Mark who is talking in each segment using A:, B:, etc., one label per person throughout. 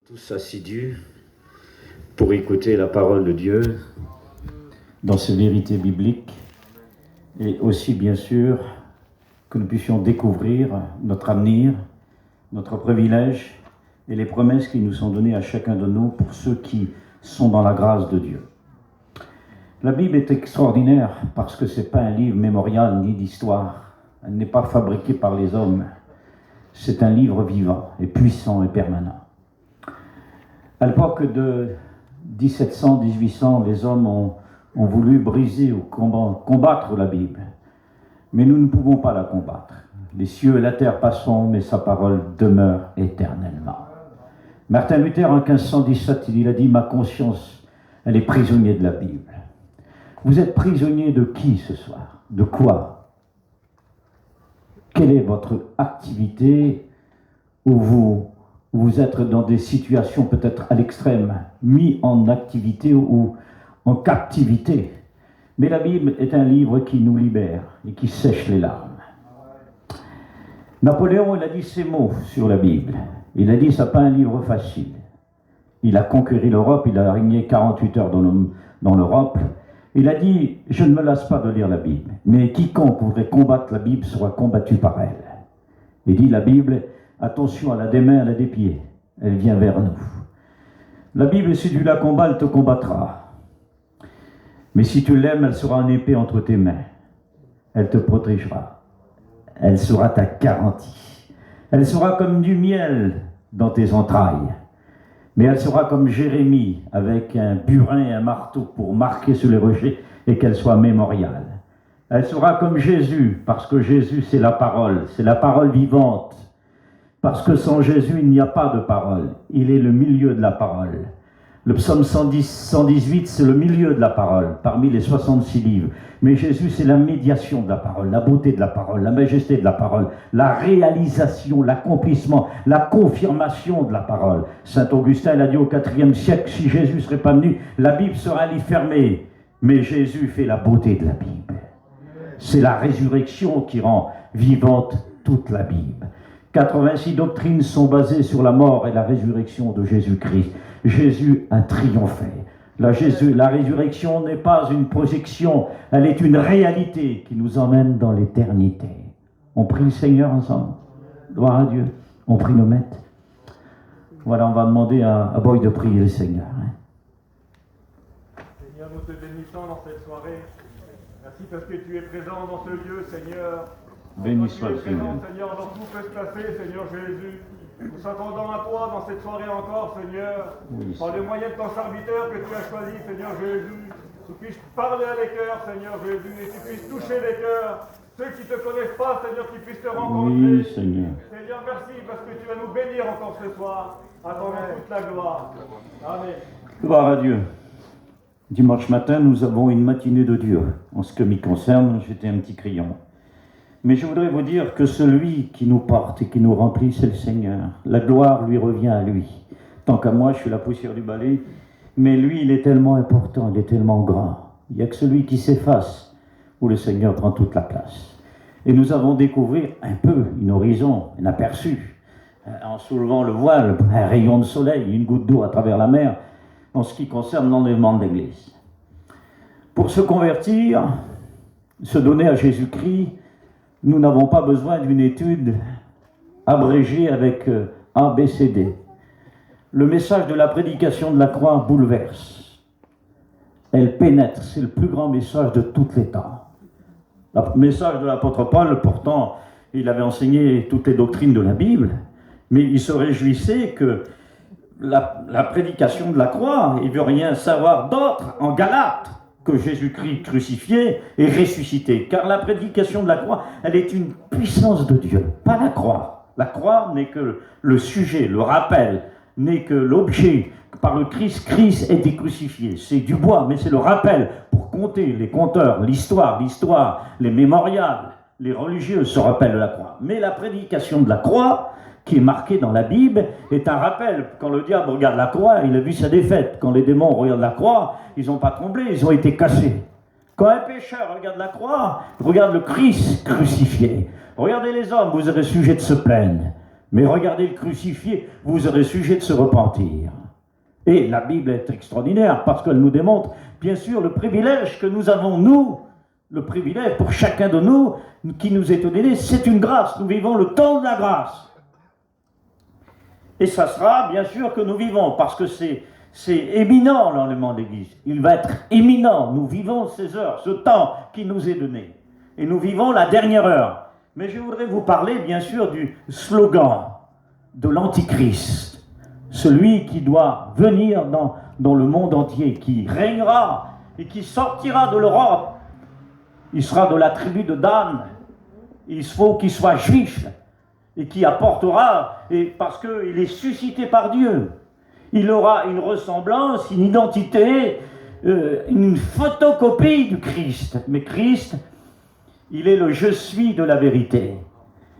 A: Tous assidus pour écouter la parole de Dieu dans ses vérités bibliques et aussi bien sûr que nous puissions découvrir notre avenir, notre privilège et les promesses qui nous sont données à chacun de nous pour ceux qui sont dans la grâce de Dieu. La Bible est extraordinaire parce que ce n'est pas un livre mémorial ni d'histoire. Elle n'est pas fabriquée par les hommes. C'est un livre vivant et puissant et permanent. À l'époque de 1700-1800, les hommes ont voulu briser ou combattre la Bible. Mais nous ne pouvons pas la combattre. Les cieux et la terre passeront, mais sa parole demeure éternellement. Martin Luther, en 1517, il a dit « Ma conscience, elle est prisonnière de la Bible ». Vous êtes prisonnier de qui ce soir? De quoi? Quelle est votre activité où vous êtes dans des situations peut-être à l'extrême, mis en activité ou en captivité? Mais la Bible est un livre qui nous libère et qui sèche les larmes. Napoléon, il a dit ces mots sur la Bible. Il a dit, ça n'est pas un livre facile. Il a conquéri l'Europe, il a régné 48 heures dans l'Europe. Il a dit, je ne me lasse pas de lire la Bible, mais quiconque voudrait combattre la Bible sera combattu par elle. Il dit, la Bible, attention, elle a des mains, elle a des pieds, elle vient vers nous. La Bible, si tu la combats, elle te combattra. Mais si tu l'aimes, elle sera une épée entre tes mains. Elle te protégera. Elle sera ta garantie. Elle sera comme du miel dans tes entrailles. Mais elle sera comme Jérémie, avec un burin et un marteau pour marquer sur les rochers et qu'elle soit mémoriale. Elle sera comme Jésus, parce que Jésus, c'est la parole vivante. Parce que sans Jésus, il n'y a pas de parole. Il est le milieu de la parole. Le psaume 118, c'est le milieu de la parole, parmi les 66 livres. Mais Jésus, c'est la médiation de la parole, la beauté de la parole, la majesté de la parole, la réalisation, l'accomplissement, la confirmation de la parole. Saint Augustin, il a dit au IVe siècle, si Jésus ne serait pas venu, la Bible serait un livre fermé. Mais Jésus fait la beauté de la Bible. C'est la résurrection qui rend vivante toute la Bible. 86 doctrines sont basées sur la mort et la résurrection de Jésus-Christ. Jésus a triomphé. La résurrection n'est pas une projection, elle est une réalité qui nous emmène dans l'éternité. On prie le Seigneur ensemble. Gloire à Dieu. On prie nos maîtres. Voilà, on va demander à Boy de prier le Seigneur.
B: Seigneur, nous te bénissons dans cette soirée. Merci parce que tu es présent dans ce lieu, Seigneur.
A: Béni soit le Seigneur.
B: Seigneur, alors tout peut se passer, Seigneur Jésus. Nous s'attendons à toi dans cette soirée encore, Seigneur.
A: Oui.
B: Par le moyen de ton serviteur que tu as choisi, Seigneur Jésus. Tu puisses parler à les cœurs, Seigneur Jésus, et tu puisses toucher les cœurs. Ceux qui ne te connaissent pas, Seigneur, qui puissent te rencontrer.
A: Oui, Seigneur.
B: Seigneur, merci parce que tu vas nous bénir encore ce soir. À ton nom toute la gloire. Amen.
A: Gloire à Dieu. Dimanche matin, nous avons une matinée de Dieu. En ce que m'y concerne, j'étais un petit crayon. Mais je voudrais vous dire que celui qui nous porte et qui nous remplit, c'est le Seigneur. La gloire lui revient à lui. Tant qu'à moi, je suis la poussière du balai. Mais lui, il est tellement important, il est tellement grand. Il n'y a que celui qui s'efface où le Seigneur prend toute la place. Et nous avons découvert un peu, un horizon, un aperçu. En soulevant le voile, un rayon de soleil, une goutte d'eau à travers la mer, en ce qui concerne l'enlèvement de l'Église. Pour se convertir, se donner à Jésus-Christ, nous n'avons pas besoin d'une étude abrégée avec A, B, C, D. Le message de la prédication de la croix bouleverse. Elle pénètre, c'est le plus grand message de tous les temps. Le message de l'apôtre Paul, pourtant, il avait enseigné toutes les doctrines de la Bible, mais il se réjouissait que la prédication de la croix, il ne veut rien savoir d'autre en Galates que Jésus-Christ crucifié et ressuscité. Car la prédication de la croix, elle est une puissance de Dieu, pas la croix. La croix n'est que le sujet, le rappel, n'est que l'objet. Par le Christ était crucifié. C'est du bois, mais c'est le rappel pour compter les compteurs, l'histoire, les mémorials, les religieux se rappellent de la croix. Mais la prédication de la croix, qui est marquée dans la Bible, est un rappel. Quand le diable regarde la croix, il a vu sa défaite. Quand les démons regardent la croix, ils n'ont pas tremblé, ils ont été cassés. Quand un pécheur regarde la croix, regarde le Christ crucifié. Regardez les hommes, vous aurez sujet de se plaindre. Mais regardez le crucifié, vous aurez sujet de se repentir. Et la Bible est extraordinaire parce qu'elle nous démontre, bien sûr, le privilège que nous avons, nous, le privilège pour chacun de nous qui nous est donné, c'est une grâce. Nous vivons le temps de la grâce. Et ça sera, bien sûr, que nous vivons parce que c'est éminent l'enlèvement de l'Église. Il va être éminent. Nous vivons ces heures, ce temps qui nous est donné. Et nous vivons la dernière heure. Mais je voudrais vous parler, bien sûr, du slogan de l'Antichrist. Celui qui doit venir dans le monde entier, qui régnera et qui sortira de l'Europe. Il sera de la tribu de Dan. Il faut qu'il soit juif et qui apportera, et parce qu'il est suscité par Dieu. Il aura une ressemblance, une identité, une photocopie du Christ. Mais Christ, il est le « je suis » de la vérité.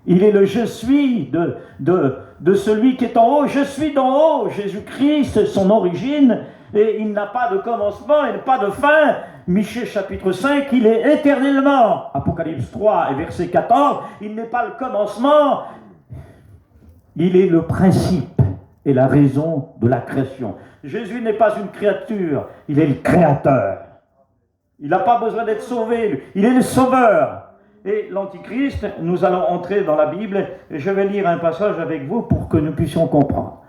A: Il est le « je suis » de celui qui est en haut. Je suis d'en haut. Jésus-Christ, son origine, et il n'a pas de commencement, il n'a pas de fin. Michée chapitre 5, il est éternellement. Apocalypse 3 et verset 14, il n'est pas le commencement, il est le principe et la raison de la création. Jésus n'est pas une créature, il est le créateur. Il n'a pas besoin d'être sauvé, il est le sauveur. Et l'Antichrist, nous allons entrer dans la Bible, et je vais lire un passage avec vous pour que nous puissions comprendre.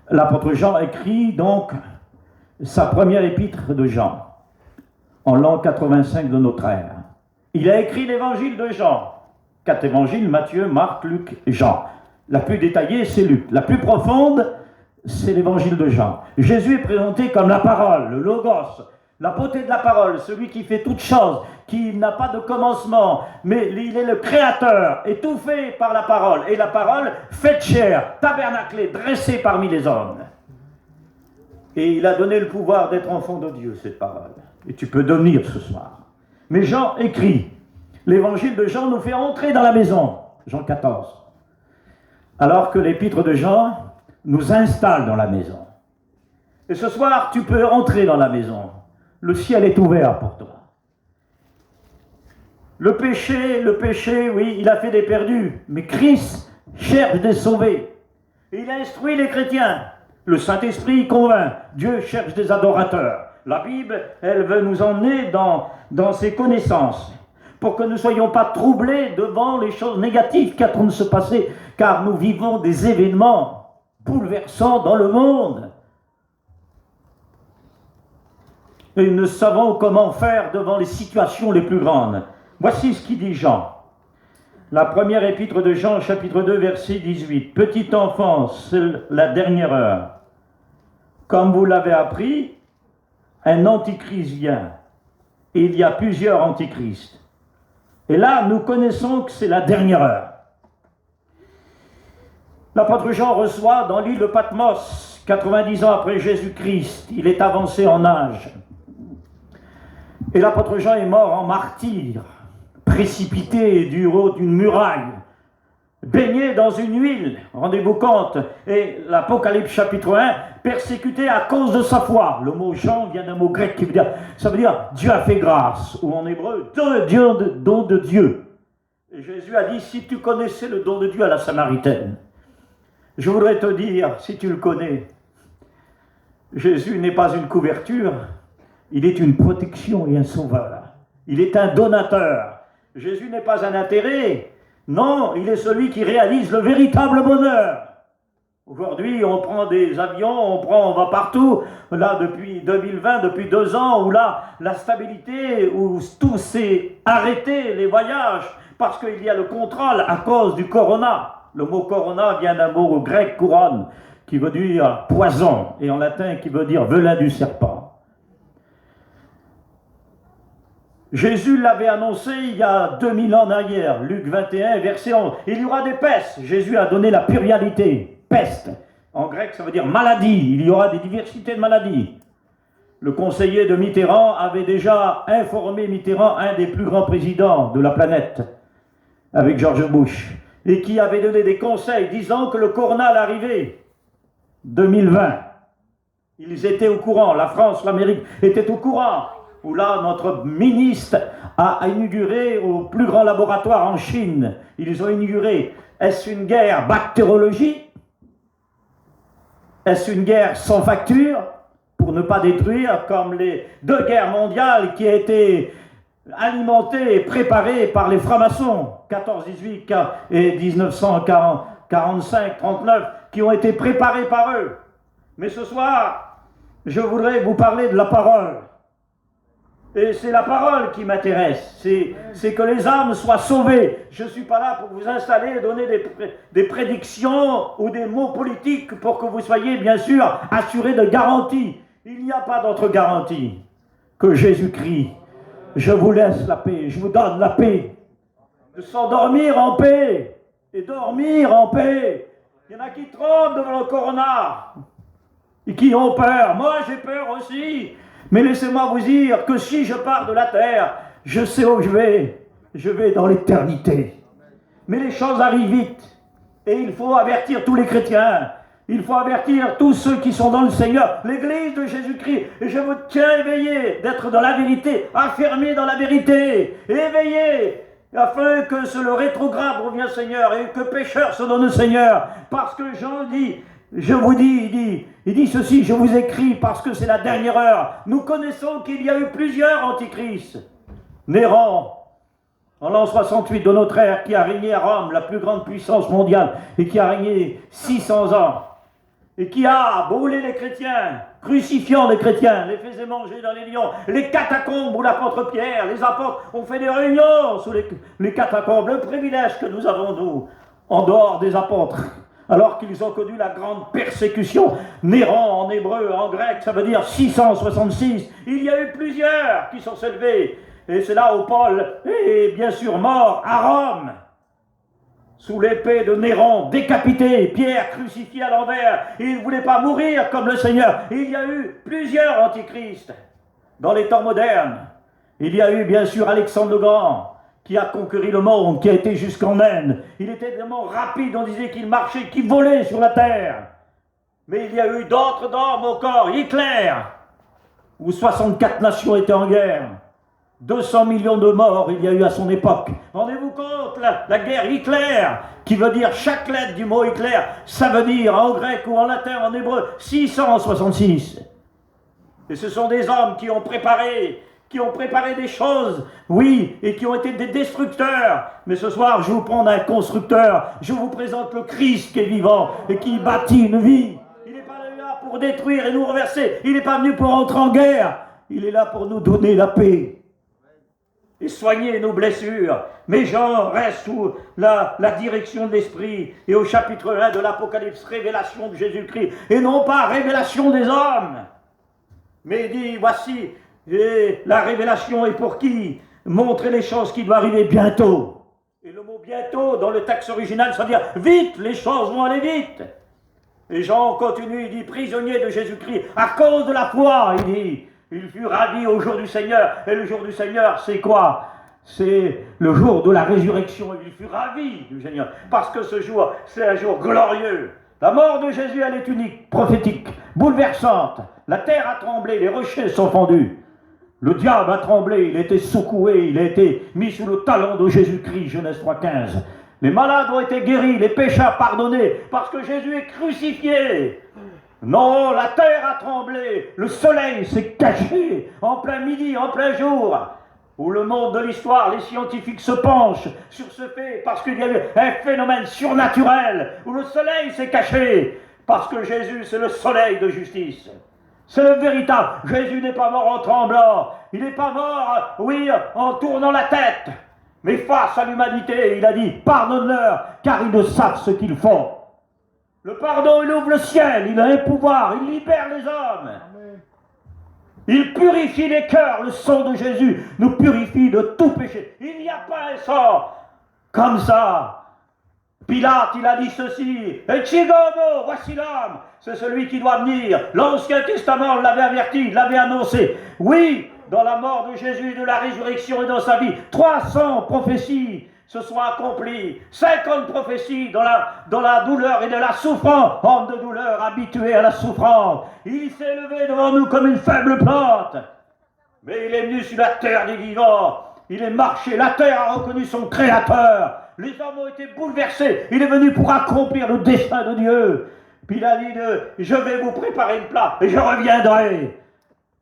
A: L'apôtre Jean écrit donc sa première épître de Jean, en l'an 85 de notre ère. Il a écrit l'évangile de Jean. 4 évangiles, Matthieu, Marc, Luc et Jean. La plus détaillée, c'est Luc. La plus profonde, c'est l'évangile de Jean. Jésus est présenté comme la parole, le logos, la beauté de la parole, celui qui fait toutes choses, qui n'a pas de commencement, mais il est le créateur, étouffé par la parole. Et la parole faite chair, tabernaclée, dressée parmi les hommes. Et il a donné le pouvoir d'être enfant de Dieu, cette parole. Et tu peux devenir ce soir. Mais Jean écrit. L'évangile de Jean nous fait entrer dans la maison. Jean 14. Alors que l'épître de Jean nous installe dans la maison. Et ce soir, tu peux entrer dans la maison. Le ciel est ouvert pour toi. Le péché, oui, il a fait des perdus. Mais Christ cherche des sauvés. Et il a instruit les chrétiens. Le Saint-Esprit convainc. Dieu cherche des adorateurs. La Bible, elle veut nous emmener dans ses connaissances pour que nous ne soyons pas troublés devant les choses négatives qui sont en train de se passer, car nous vivons des événements bouleversants dans le monde. Et nous savons comment faire devant les situations les plus grandes. Voici ce qu'il dit Jean. La première épître de Jean, chapitre 2, verset 18. « Petit enfant, c'est la dernière heure. Comme vous l'avez appris, un antichrist vient. Et il y a plusieurs antichrists. Et là, nous connaissons que c'est la dernière heure. » L'apôtre Jean reçoit dans l'île de Patmos, 90 ans après Jésus-Christ. Il est avancé en âge. Et l'apôtre Jean est mort en martyr, précipité du haut d'une muraille, baigné dans une huile, rendez-vous compte. Et l'Apocalypse chapitre 1, persécuté à cause de sa foi. Le mot Jean vient d'un mot grec qui veut dire, ça veut dire Dieu a fait grâce, ou en hébreu, don de Dieu. Et Jésus a dit, si tu connaissais le don de Dieu à la Samaritaine, je voudrais te dire, si tu le connais, Jésus n'est pas une couverture, il est une protection et un sauveur. Il est un donateur. Jésus n'est pas un intérêt. Non, il est celui qui réalise le véritable bonheur. Aujourd'hui, on prend des avions, on va partout. Là, depuis 2020, depuis 2 ans, où là, la stabilité, où tout s'est arrêté, les voyages, parce qu'il y a le contrôle à cause du corona. Le mot corona vient d'un mot grec, couronne, qui veut dire poison, et en latin qui veut dire venin du serpent. Jésus l'avait annoncé il y a 2000 ans en arrière, Luc 21, verset 11. Il y aura des pestes. Jésus a donné la pluralité, peste. En grec, ça veut dire maladie. Il y aura des diversités de maladies. Le conseiller de Mitterrand avait déjà informé Mitterrand, un des plus grands présidents de la planète, avec George Bush, et qui avait donné des conseils disant que le corona allait arriver. 2020. Ils étaient au courant, la France, l'Amérique étaient au courant. Où là, notre ministre a inauguré au plus grand laboratoire en Chine. Ils ont inauguré Est-ce une guerre bactériologie? Est-ce une guerre sans facture pour ne pas détruire comme les 2 guerres mondiales qui ont été alimentées et préparées par les francs-maçons, 14-18 et 1945-39, qui ont été préparées par eux. Mais ce soir, je voudrais vous parler de la parole. Et c'est la parole qui m'intéresse, c'est que les âmes soient sauvées. Je ne suis pas là pour vous installer et donner des prédictions ou des mots politiques pour que vous soyez bien sûr assurés de garanties. Il n'y a pas d'autre garantie que Jésus-Christ. Je vous laisse la paix, je vous donne la paix. De s'endormir en paix et dormir en paix. Il y en a qui tremblent devant le corona et qui ont peur. Moi j'ai peur aussi. Mais laissez-moi vous dire que si je pars de la terre, je sais où je vais dans l'éternité. Mais les choses arrivent vite, et il faut avertir tous les chrétiens, il faut avertir tous ceux qui sont dans le Seigneur, l'Église de Jésus-Christ. Et je vous tiens éveillé d'être dans la vérité, affermé dans la vérité, éveillé, afin que le rétrograde revienne au Seigneur, et que pécheur se donne au Seigneur, parce que Jean dit, je vous dis, il dit ceci, je vous écris parce que c'est la dernière heure. Nous connaissons qu'il y a eu plusieurs antichrists. Néron, en l'an 68 de notre ère, qui a régné à Rome, la plus grande puissance mondiale, et qui a régné 600 ans, et qui a brûlé les chrétiens, crucifiant les chrétiens, les faisait manger dans les lions, les catacombes où l'apôtre Pierre, les apôtres ont fait des réunions sous les catacombes, le privilège que nous avons, nous, en dehors des apôtres. Alors qu'ils ont connu la grande persécution. Néron en hébreu, en grec, ça veut dire 666. Il y a eu plusieurs qui sont élevés. Et c'est là où Paul est bien sûr mort à Rome, sous l'épée de Néron, décapité, Pierre crucifié à l'envers. Il ne voulait pas mourir comme le Seigneur. Il y a eu plusieurs antichrists dans les temps modernes. Il y a eu bien sûr Alexandre le Grand, qui a conquéri le monde, qui a été jusqu'en Inde. Il était tellement rapide, on disait qu'il marchait, qu'il volait sur la terre. Mais il y a eu d'autres hommes encore, Hitler, où 64 nations étaient en guerre. 200 millions de morts il y a eu à son époque. Rendez-vous compte, la guerre Hitler, qui veut dire chaque lettre du mot Hitler, ça veut dire en grec ou en latin, en hébreu, 666. Et ce sont des hommes qui ont préparé des choses, oui, et qui ont été des destructeurs. Mais ce soir, je vous prends un constructeur. Je vous présente le Christ qui est vivant et qui bâtit une vie. Il n'est pas là pour détruire et nous renverser. Il n'est pas venu pour entrer en guerre. Il est là pour nous donner la paix et soigner nos blessures. Mes gens restent sous la direction de l'Esprit. Et au chapitre 1 de l'Apocalypse, révélation de Jésus-Christ. Et non pas révélation des hommes. Mais il dit, voici... Et la révélation est pour qui? Montrer les choses qui doivent arriver bientôt. Et le mot bientôt, dans le texte original, ça veut dire vite, les choses vont aller vite. Et Jean continue, il dit prisonnier de Jésus-Christ, à cause de la foi, il dit, il fut ravi au jour du Seigneur. Et le jour du Seigneur, c'est quoi? C'est le jour de la résurrection. Il fut ravi du Seigneur, parce que ce jour, c'est un jour glorieux. La mort de Jésus, elle est unique, prophétique, bouleversante. La terre a tremblé, les rochers sont fendus. Le diable a tremblé, il a été secoué, il a été mis sous le talon de Jésus-Christ, Genèse 3,15. Les malades ont été guéris, les pécheurs pardonnés, parce que Jésus est crucifié. Non, la terre a tremblé, le soleil s'est caché, en plein midi, en plein jour, où le monde de l'histoire, les scientifiques se penchent sur ce fait, parce qu'il y a eu un phénomène surnaturel, où le soleil s'est caché, parce que Jésus, c'est le soleil de justice. C'est le véritable. Jésus n'est pas mort en tremblant. Il n'est pas mort, oui, en tournant la tête. Mais face à l'humanité, il a dit, pardonne-leur, car ils ne savent ce qu'ils font. Le pardon, il ouvre le ciel, il a un pouvoir, il libère les hommes. Il purifie les cœurs. Le sang de Jésus nous purifie de tout péché. Il n'y a pas un sang comme ça. Pilate, il a dit ceci, et Chigomo, voici l'homme, c'est celui qui doit venir. L'Ancien Testament l'avait averti, l'avait annoncé. Oui, dans la mort de Jésus, de la résurrection et dans sa vie, 300 prophéties se sont accomplies, 50 prophéties dans la douleur et de la souffrance, homme de douleur, habitué à la souffrance. Il s'est levé devant nous comme une faible plante, mais il est venu sur la terre des vivants. Il est marché, la terre a reconnu son Créateur. Les hommes ont été bouleversés. Il est venu pour accomplir le dessein de Dieu. Puis il a dit je vais vous préparer une place et je reviendrai.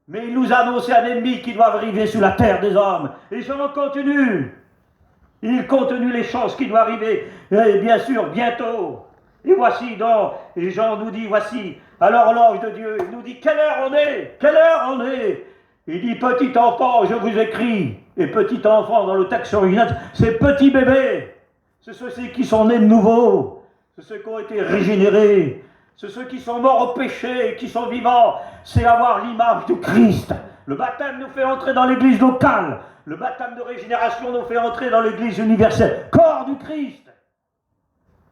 A: Mais il nous a annoncé un ennemi qui doit arriver sur la terre des hommes. Et Jean continue. Il continue les choses qui doivent arriver. Et bien sûr, bientôt. Et voici donc, et Jean nous dit, voici, alors l'ange de Dieu, il nous dit, quelle heure on est? Quelle heure on est? Il dit, petit enfant, je vous écris. Et petit enfant, dans le texte original, c'est petit bébé. C'est ceux qui sont nés de nouveau. C'est ceux qui ont été régénérés. C'est ceux qui sont morts au péché, qui sont vivants. C'est avoir l'image de Christ. Le baptême nous fait entrer dans l'église locale. Le baptême de régénération nous fait entrer dans l'église universelle. Corps du Christ.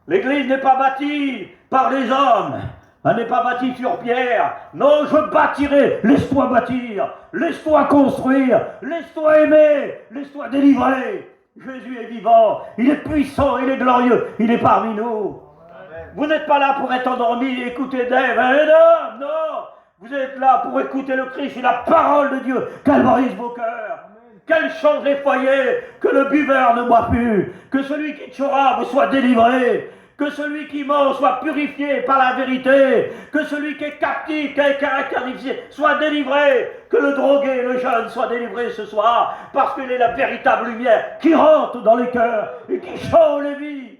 A: L'église n'est pas bâtie par les hommes. Elle n'est pas bâtie sur pierre. Non, je bâtirai. Laisse-toi bâtir. Laisse-toi construire. Laisse-toi aimer. Laisse-toi délivrer. Jésus est vivant. Il est puissant. Il est glorieux. Il est parmi nous. Amen. Vous n'êtes pas là pour être endormi et écouter d'Ève et d'homme. Non. Vous êtes là pour écouter le Christ et la parole de Dieu. Qu'elle brise vos cœurs. Qu'elle change les foyers, que le buveur ne boit plus, que celui qui chorabe soit délivré, que celui qui ment soit purifié par la vérité, que celui qui est captif, qui est caractère difficile, soit délivré, que le drogué, le jeune soit délivré ce soir, parce qu'il est la véritable lumière qui rentre dans les cœurs et qui change les vies.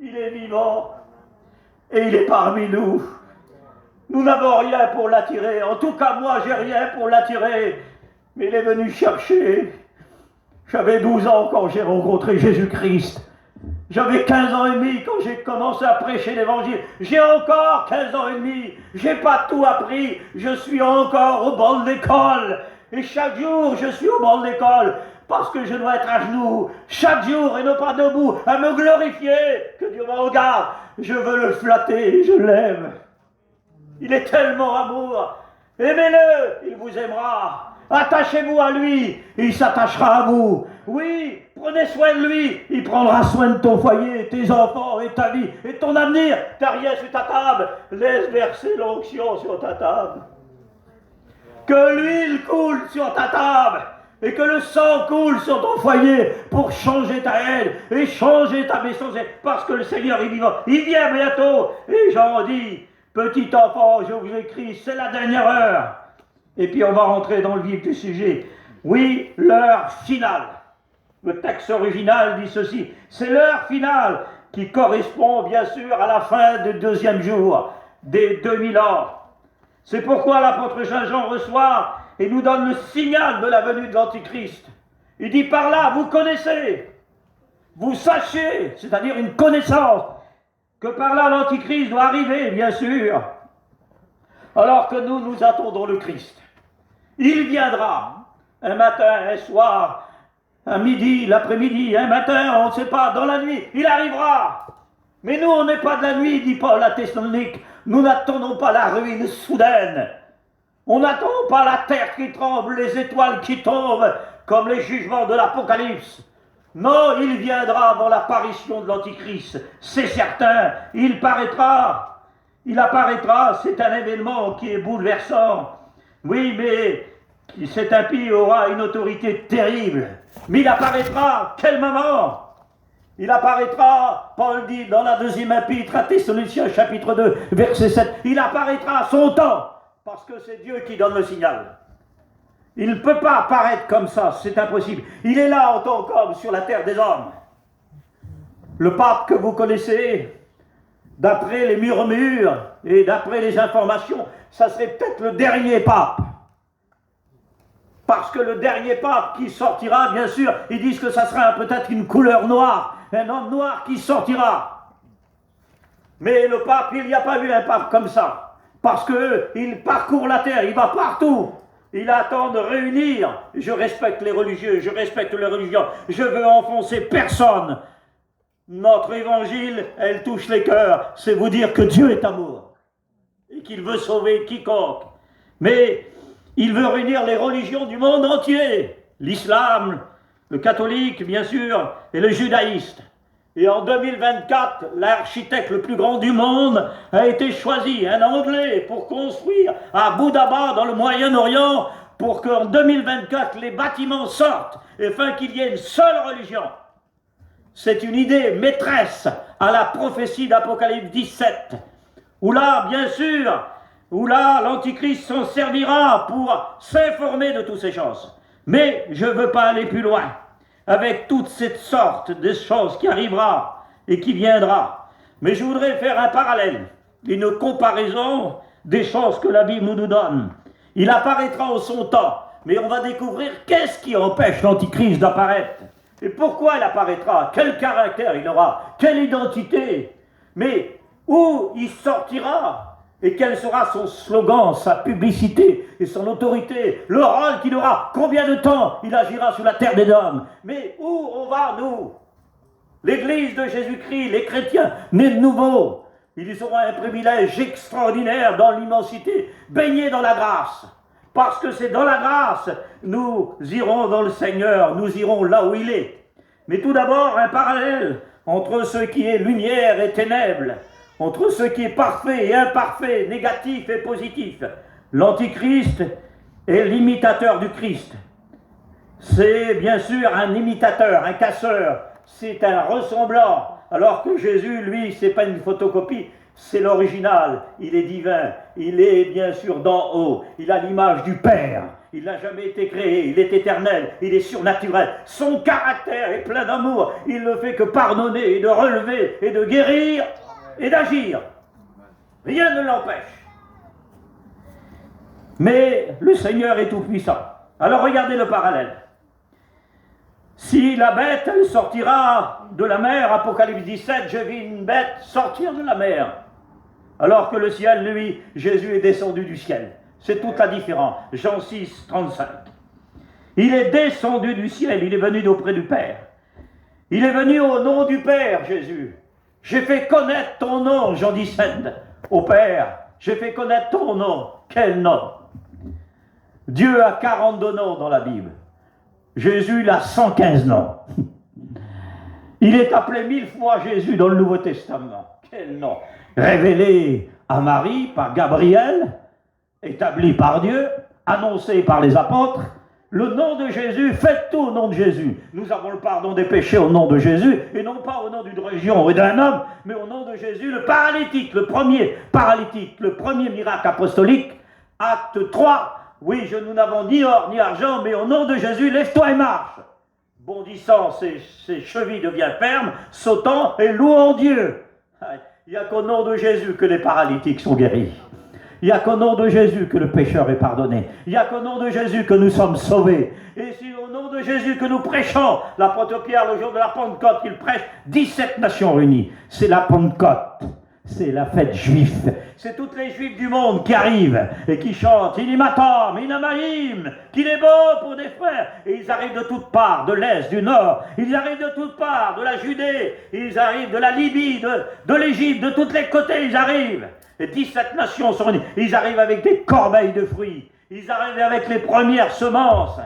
A: Il est vivant et il est parmi nous. Nous n'avons rien pour l'attirer, en tout cas moi j'ai rien pour l'attirer. Mais il est venu chercher. J'avais 12 ans quand j'ai rencontré Jésus-Christ. J'avais 15 ans et demi quand j'ai commencé à prêcher l'évangile. J'ai encore 15 ans et demi. J'ai pas tout appris. Je suis encore au banc de l'école. Et chaque jour, je suis au banc de l'école. Parce que je dois être à genoux. Chaque jour et non pas debout. À me glorifier. Que Dieu me regarde. Je veux le flatter. Je l'aime. Il est tellement amour. Aimez-le. Il vous aimera. Attachez-vous à lui, il s'attachera à vous. Oui, prenez soin de lui, il prendra soin de ton foyer, tes enfants et ta vie et ton avenir. T'as rien sur ta table, laisse verser l'onction sur ta table. Que l'huile coule sur ta table et que le sang coule sur ton foyer pour changer ta haine et changer ta méchanceté. Parce que le Seigneur est vivant, il vient bientôt. Et Jean dit, petit enfant, je vous écris, c'est la dernière heure. Et puis on va rentrer dans le vif du sujet. Oui, l'heure finale. Le texte original dit ceci. C'est l'heure finale qui correspond bien sûr à la fin du deuxième jour des 2000 ans. C'est pourquoi l'apôtre Jean reçoit et nous donne le signal de la venue de l'Antichrist. Il dit par là, vous connaissez, vous sachez, c'est-à-dire une connaissance, que par là l'Antichrist doit arriver, bien sûr. Alors que nous attendons le Christ. Il viendra un matin, un soir, un midi, l'après-midi, un matin, on ne sait pas, dans la nuit, il arrivera. Mais nous, on n'est pas de la nuit, dit Paul à Thessalonique. Nous n'attendons pas la ruine soudaine. On n'attend pas la terre qui tremble, les étoiles qui tombent, comme les jugements de l'Apocalypse. Non, il viendra avant l'apparition de l'Antichrist, c'est certain, il paraîtra. Il apparaîtra, c'est un événement qui est bouleversant. Oui, mais cet impie aura une autorité terrible. Mais il apparaîtra, quel moment? Il apparaîtra, Paul dit dans la deuxième épître à Thessaloniciens chapitre 2, verset 7, il apparaîtra à son temps, parce que c'est Dieu qui donne le signal. Il ne peut pas apparaître comme ça, c'est impossible. Il est là en tant qu'homme sur la terre des hommes. Le pape que vous connaissez, d'après les murmures et d'après les informations, ça serait peut-être le dernier pape. Parce que le dernier pape qui sortira, bien sûr, ils disent que ça sera peut-être une couleur noire, un homme noir qui sortira. Mais le pape, il n'y a pas eu un pape comme ça. Parce qu'il parcourt la terre, il va partout. Il attend de réunir. Je respecte les religieux, je respecte les religions. Je veux enfoncer personne. Notre évangile, elle touche les cœurs. C'est vous dire que Dieu est amour. Et qu'il veut sauver quiconque. Mais il veut réunir les religions du monde entier. L'islam, le catholique, bien sûr, et le judaïste. Et en 2024, l'architecte le plus grand du monde a été choisi, un Anglais, pour construire à Abu Dhabi, dans le Moyen-Orient, pour qu'en 2024, les bâtiments sortent, afin qu'il y ait une seule religion. c'est une idée maîtresse à la prophétie d'Apocalypse 17, où là, bien sûr, l'Antichrist s'en servira pour s'informer de toutes ces choses. Mais je ne veux pas aller plus loin avec toute cette sorte de choses qui arrivera et qui viendra. Mais je voudrais faire un parallèle, une comparaison des choses que la Bible nous donne. Il apparaîtra en son temps, mais on va découvrir qu'est-ce qui empêche l'Antichrist d'apparaître. Et pourquoi il apparaîtra? Quel caractère il aura? Quelle identité? Mais où il sortira? Et quel sera son slogan, sa publicité et son autorité? Le rôle qu'il aura? Combien de temps il agira sur la terre des hommes? Mais où on va, nous? L'Église de Jésus-Christ, les chrétiens nés de nouveau, ils auront un privilège extraordinaire dans l'immensité, baignés dans la grâce. Parce que c'est dans la grâce, nous irons dans le Seigneur, nous irons là où il est. Mais tout d'abord, un parallèle entre ce qui est lumière et ténèbres, entre ce qui est parfait et imparfait, négatif et positif. L'Antichrist est l'imitateur du Christ. C'est bien sûr un imitateur, un casseur, c'est un ressemblant, alors que Jésus, lui, c'est pas une photocopie, c'est l'original, il est divin, il est bien sûr d'en haut, il a l'image du Père, il n'a jamais été créé, il est éternel, il est surnaturel, son caractère est plein d'amour, il ne fait que pardonner et de relever et de guérir et d'agir. Rien ne l'empêche. Mais le Seigneur est tout puissant. Alors regardez le parallèle. Si la bête, elle sortira de la mer, Apocalypse 17, je vis une bête sortir de la mer. Alors que le ciel, lui, Jésus est descendu du ciel. C'est toute la différence. Jean 6, 35. Il est descendu du ciel, il est venu d'auprès du Père. Il est venu au nom du Père, Jésus. J'ai fait connaître ton nom, Jean 17, au Père. J'ai fait connaître ton nom. Quel nom? Dieu a 42 noms dans la Bible. Jésus, il a 115 noms. Il est appelé 1000 fois Jésus dans le Nouveau Testament. Quel nom? Révélé à Marie par Gabriel, établi par Dieu, annoncé par les apôtres. Le nom de Jésus, faites tout au nom de Jésus. Nous avons le pardon des péchés au nom de Jésus, et non pas au nom d'une région et d'un homme, mais au nom de Jésus, le paralytique, le premier paralytique, le premier miracle apostolique, acte 3. Oui, nous n'avons ni or ni argent, mais au nom de Jésus, lève-toi et marche. Bondissant, ses chevilles deviennent fermes, sautant et louant Dieu. Il n'y a qu'au nom de Jésus que les paralytiques sont guéris. Il n'y a qu'au nom de Jésus que le pécheur est pardonné. Il n'y a qu'au nom de Jésus que nous sommes sauvés. Et c'est au nom de Jésus que nous prêchons. L'apôtre Pierre, le jour de la Pentecôte, il prêche 17 nations réunies. C'est la Pentecôte. C'est la fête juive. C'est toutes les juifs du monde qui arrivent et qui chantent Inimatam, Inamaïm, qu'il est beau pour des frères. Et ils arrivent de toutes parts, de l'Est, du Nord. Ils arrivent de toutes parts, de la Judée. Ils arrivent de la Libye, de l'Égypte, de tous les côtés, ils arrivent. Et 17 nations sont réunies. Ils arrivent avec des corbeilles de fruits. Ils arrivent avec les premières semences.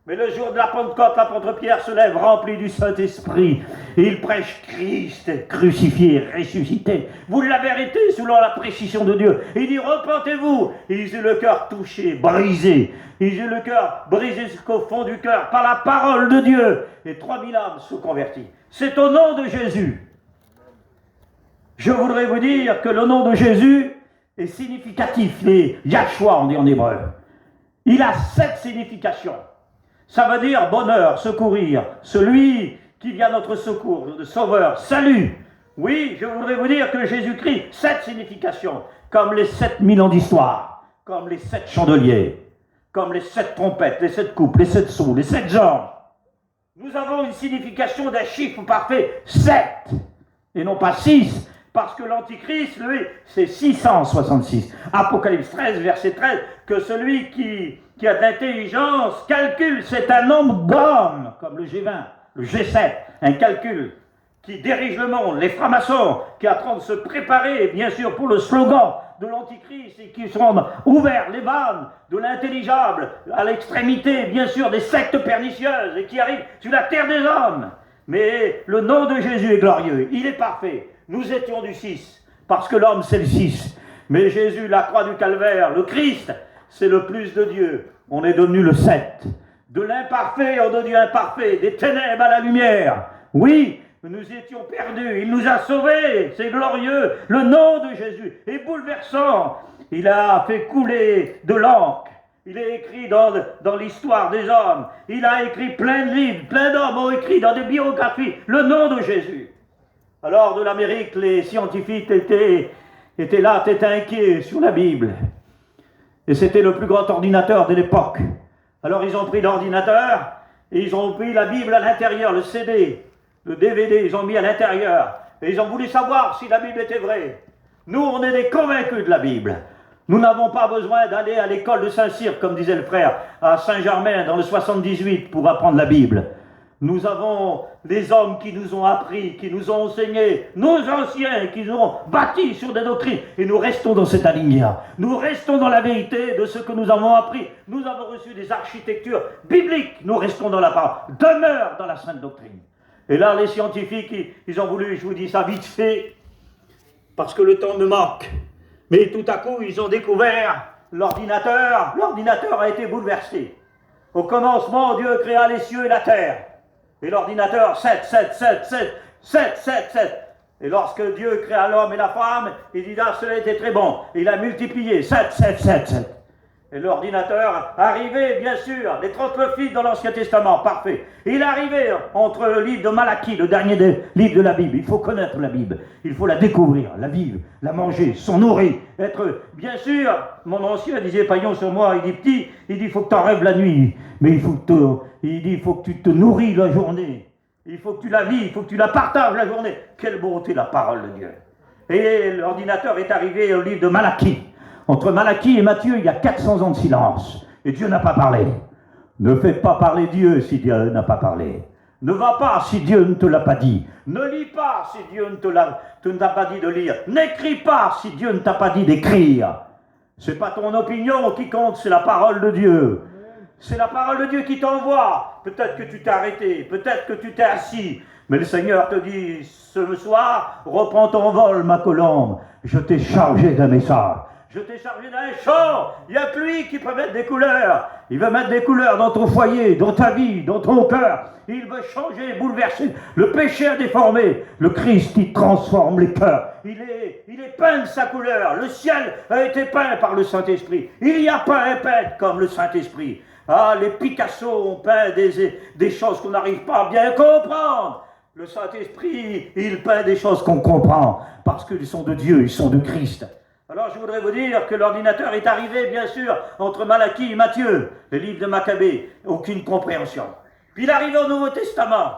A: Mais le jour de la Pentecôte, l'apôtre Pierre se lève rempli du Saint-Esprit. Et il prêche Christ crucifié, ressuscité. Vous l'avez été selon la précision de Dieu. Il dit repentez-vous. Ils ont le cœur touché, brisé. Ils ont le cœur brisé jusqu'au fond du cœur par la parole de Dieu. Et 3000 âmes se convertissent. C'est au nom de Jésus. Je voudrais vous dire que le nom de Jésus est significatif. Les Yahshua, on dit en hébreu. Il a 7 significations. Ça veut dire bonheur, secourir, celui qui vient à notre secours, le sauveur, salut. Oui, je voudrais vous dire que Jésus-Christ, 7 significations, comme les 7000 ans d'histoire, comme les 7 chandeliers, comme les 7 trompettes, les 7 coupes, les 7 sous, les 7 genres. Nous avons une signification d'un chiffre parfait, 7, et non pas 6, parce que l'Antichrist, lui, c'est 666. Apocalypse 13, verset 13, que celui qui a de l'intelligence calcule, c'est un nombre d'hommes, comme le G20, le G7, un calcul qui dirige le monde, les francs-maçons, qui est en train de se préparer, bien sûr, pour le slogan de l'Antichrist, et qui seront ouverts les vannes de l'intelligible à l'extrémité, bien sûr, des sectes pernicieuses, et qui arrivent sur la terre des hommes. Mais le nom de Jésus est glorieux, il est parfait. Nous étions du 6, parce que l'homme c'est le 6. Mais Jésus, la croix du calvaire, le Christ, c'est le plus de Dieu. On est devenu le 7. De l'imparfait, on est devenu imparfait. Des ténèbres à la lumière. Oui, Nous étions perdus, il nous a sauvés, c'est glorieux. Le nom de Jésus est bouleversant. Il a fait couler de l'encre. Il est écrit dans l'histoire des hommes. Il a écrit plein de livres, plein d'hommes ont écrit dans des biographies le nom de Jésus. Alors de l'Amérique, les scientifiques étaient là, étaient inquiets sur la Bible. Et c'était le plus grand ordinateur de l'époque. Alors ils ont pris l'ordinateur et ils ont pris la Bible à l'intérieur, le CD, le DVD, ils ont mis à l'intérieur. Et ils ont voulu savoir si la Bible était vraie. Nous, on est des convaincus de la Bible. Nous n'avons pas besoin d'aller à l'école de Saint-Cyr, comme disait le frère, à Saint-Germain, dans le 78, pour apprendre la Bible. Nous avons des hommes qui nous ont appris, qui nous ont enseigné, nos anciens, qui nous ont bâtis sur des doctrines. Et nous restons dans cette alinéa. Nous restons dans la vérité de ce que nous avons appris. Nous avons reçu des architectures bibliques. Nous restons dans la parole. Demeure dans la sainte doctrine. Et là, les scientifiques, ils ont voulu, je vous dis ça vite fait, parce que le temps me manque. Mais tout à coup, ils ont découvert l'ordinateur. L'ordinateur a été bouleversé. Au commencement, Dieu créa les cieux et la terre. Et l'ordinateur, 7, 7, 7, 7, 7, 7, 7. Et lorsque Dieu créa l'homme et la femme, il dit, ah, cela était très bon. Il a multiplié, 7, 7, 7, 7. Et l'ordinateur arrivait, bien sûr, les 39 livres dans l'Ancien Testament, parfait. Il arrivait entre le livre de Malachie, le dernier livre de la Bible. Il faut connaître la Bible, il faut la découvrir, la vivre, la manger, s'en nourrir, être... Bien sûr, mon ancien disait, Paillon sur moi, il dit petit, il dit, il faut que tu en rêves la nuit, mais il faut que tu te nourris la journée. Il faut que tu la vis, il faut que tu la partages la journée. Quelle beauté la parole de Dieu. Et l'ordinateur est arrivé au livre de Malachie. Entre Malachie et Matthieu, il y a 400 ans de silence. Et Dieu n'a pas parlé. Ne fais pas parler Dieu si Dieu n'a pas parlé. Ne va pas si Dieu ne te l'a pas dit. Ne lis pas si Dieu ne t'a pas dit de lire. N'écris pas si Dieu ne t'a pas dit d'écrire. C'est pas ton opinion qui compte, c'est la parole de Dieu. C'est la parole de Dieu qui t'envoie. Peut-être que tu t'es arrêté, peut-être que tu t'es assis. Mais le Seigneur te dit, ce soir, reprends ton vol, ma colombe. Je t'ai chargé d'un message. Je t'ai chargé d'un chant. Il n'y a que lui qui peut mettre des couleurs. Il veut mettre des couleurs dans ton foyer, dans ta vie, dans ton cœur. Il veut changer, bouleverser. Le péché a déformé. Le Christ, il transforme les cœurs. Il est peint de sa couleur. Le ciel a été peint par le Saint-Esprit. Il n'y a pas un peintre comme le Saint-Esprit. Ah, les Picasso ont peint des choses qu'on n'arrive pas à bien comprendre. Le Saint-Esprit, il peint des choses qu'on comprend. Parce qu'ils sont de Dieu, ils sont de Christ. Alors je voudrais vous dire que l'ordinateur est arrivé, bien sûr, entre Malachie et Matthieu, le livre de Maccabée, aucune compréhension. Puis il arrive au Nouveau Testament.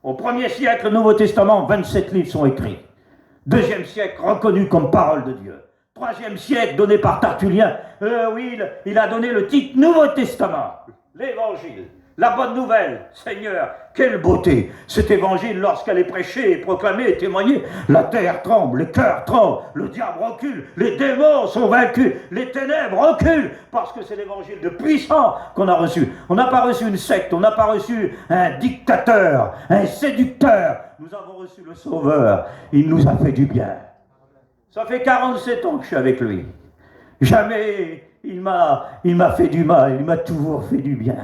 A: Au 1er siècle, le Nouveau Testament, 27 livres sont écrits. 2e siècle, reconnu comme parole de Dieu. 3e siècle, donné par Tertullien. Oui, il a donné le titre Nouveau Testament, l'Évangile. La bonne nouvelle, Seigneur, quelle beauté! Cet évangile, lorsqu'elle est prêchée, proclamée, témoignée, la terre tremble, les cœurs tremblent, le diable recule, les démons sont vaincus, les ténèbres reculent, parce que c'est l'évangile de puissant qu'on a reçu. On n'a pas reçu une secte, on n'a pas reçu un dictateur, un séducteur. Nous avons reçu le Sauveur, il nous a fait du bien. Ça fait 47 ans que je suis avec lui. Jamais il m'a fait du mal, il m'a toujours fait du bien.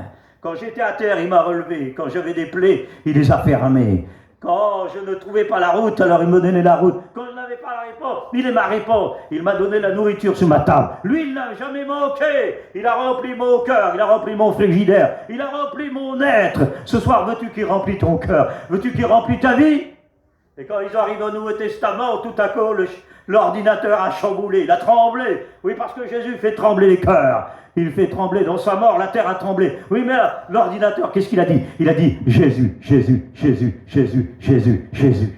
A: Quand j'étais à terre, il m'a relevé. Quand j'avais des plaies, il les a fermées. Quand je ne trouvais pas la route, alors il me donnait la route. Quand je n'avais pas la réponse, il est ma réponse. Il m'a donné la nourriture sur ma table. Lui, il n'a jamais manqué. Il a rempli mon cœur, il a rempli mon frigidaire, il a rempli mon être. Ce soir, veux-tu qu'il remplit ton cœur? Veux-tu qu'il remplit ta vie? Et quand ils arrivent au Nouveau Testament, tout à coup, l'ordinateur a chamboulé, il a tremblé. Oui, parce que Jésus fait trembler les cœurs. Il fait trembler dans sa mort, la terre a tremblé. Oui, mais l'ordinateur, qu'est-ce qu'il a dit? Il a dit Jésus, Jésus, Jésus, Jésus, Jésus, Jésus.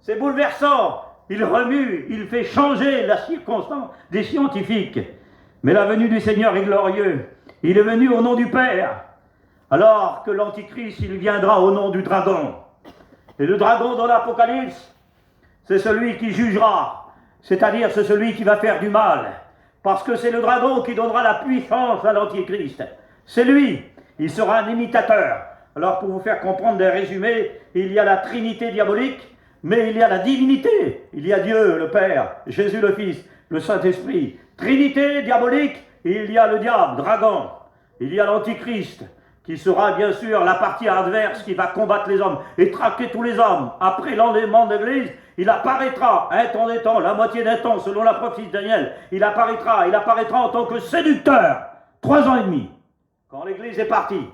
A: C'est bouleversant. Il remue, il fait changer la circonstance des scientifiques. Mais la venue du Seigneur est glorieux. Il est venu au nom du Père. Alors que l'Antichrist, il viendra au nom du dragon. Et le dragon dans l'Apocalypse, c'est celui qui jugera. C'est-à-dire, c'est celui qui va faire du mal. Parce que c'est le dragon qui donnera la puissance à l'Antichrist. C'est lui. Il sera un imitateur. Alors, pour vous faire comprendre des résumés, il y a la Trinité diabolique, mais il y a la divinité. Il y a Dieu, le Père, Jésus le Fils, le Saint-Esprit. Trinité diabolique, il y a le diable, dragon. Il y a l'Antichrist. qui sera bien sûr la partie adverse qui va combattre les hommes et traquer tous les hommes. Après l'enlèvement de l'Église, il apparaîtra, un temps des temps, la moitié d'un temps, selon la prophétie de Daniel, il apparaîtra en tant que séducteur, 3 ans et demi, quand l'Église est partie.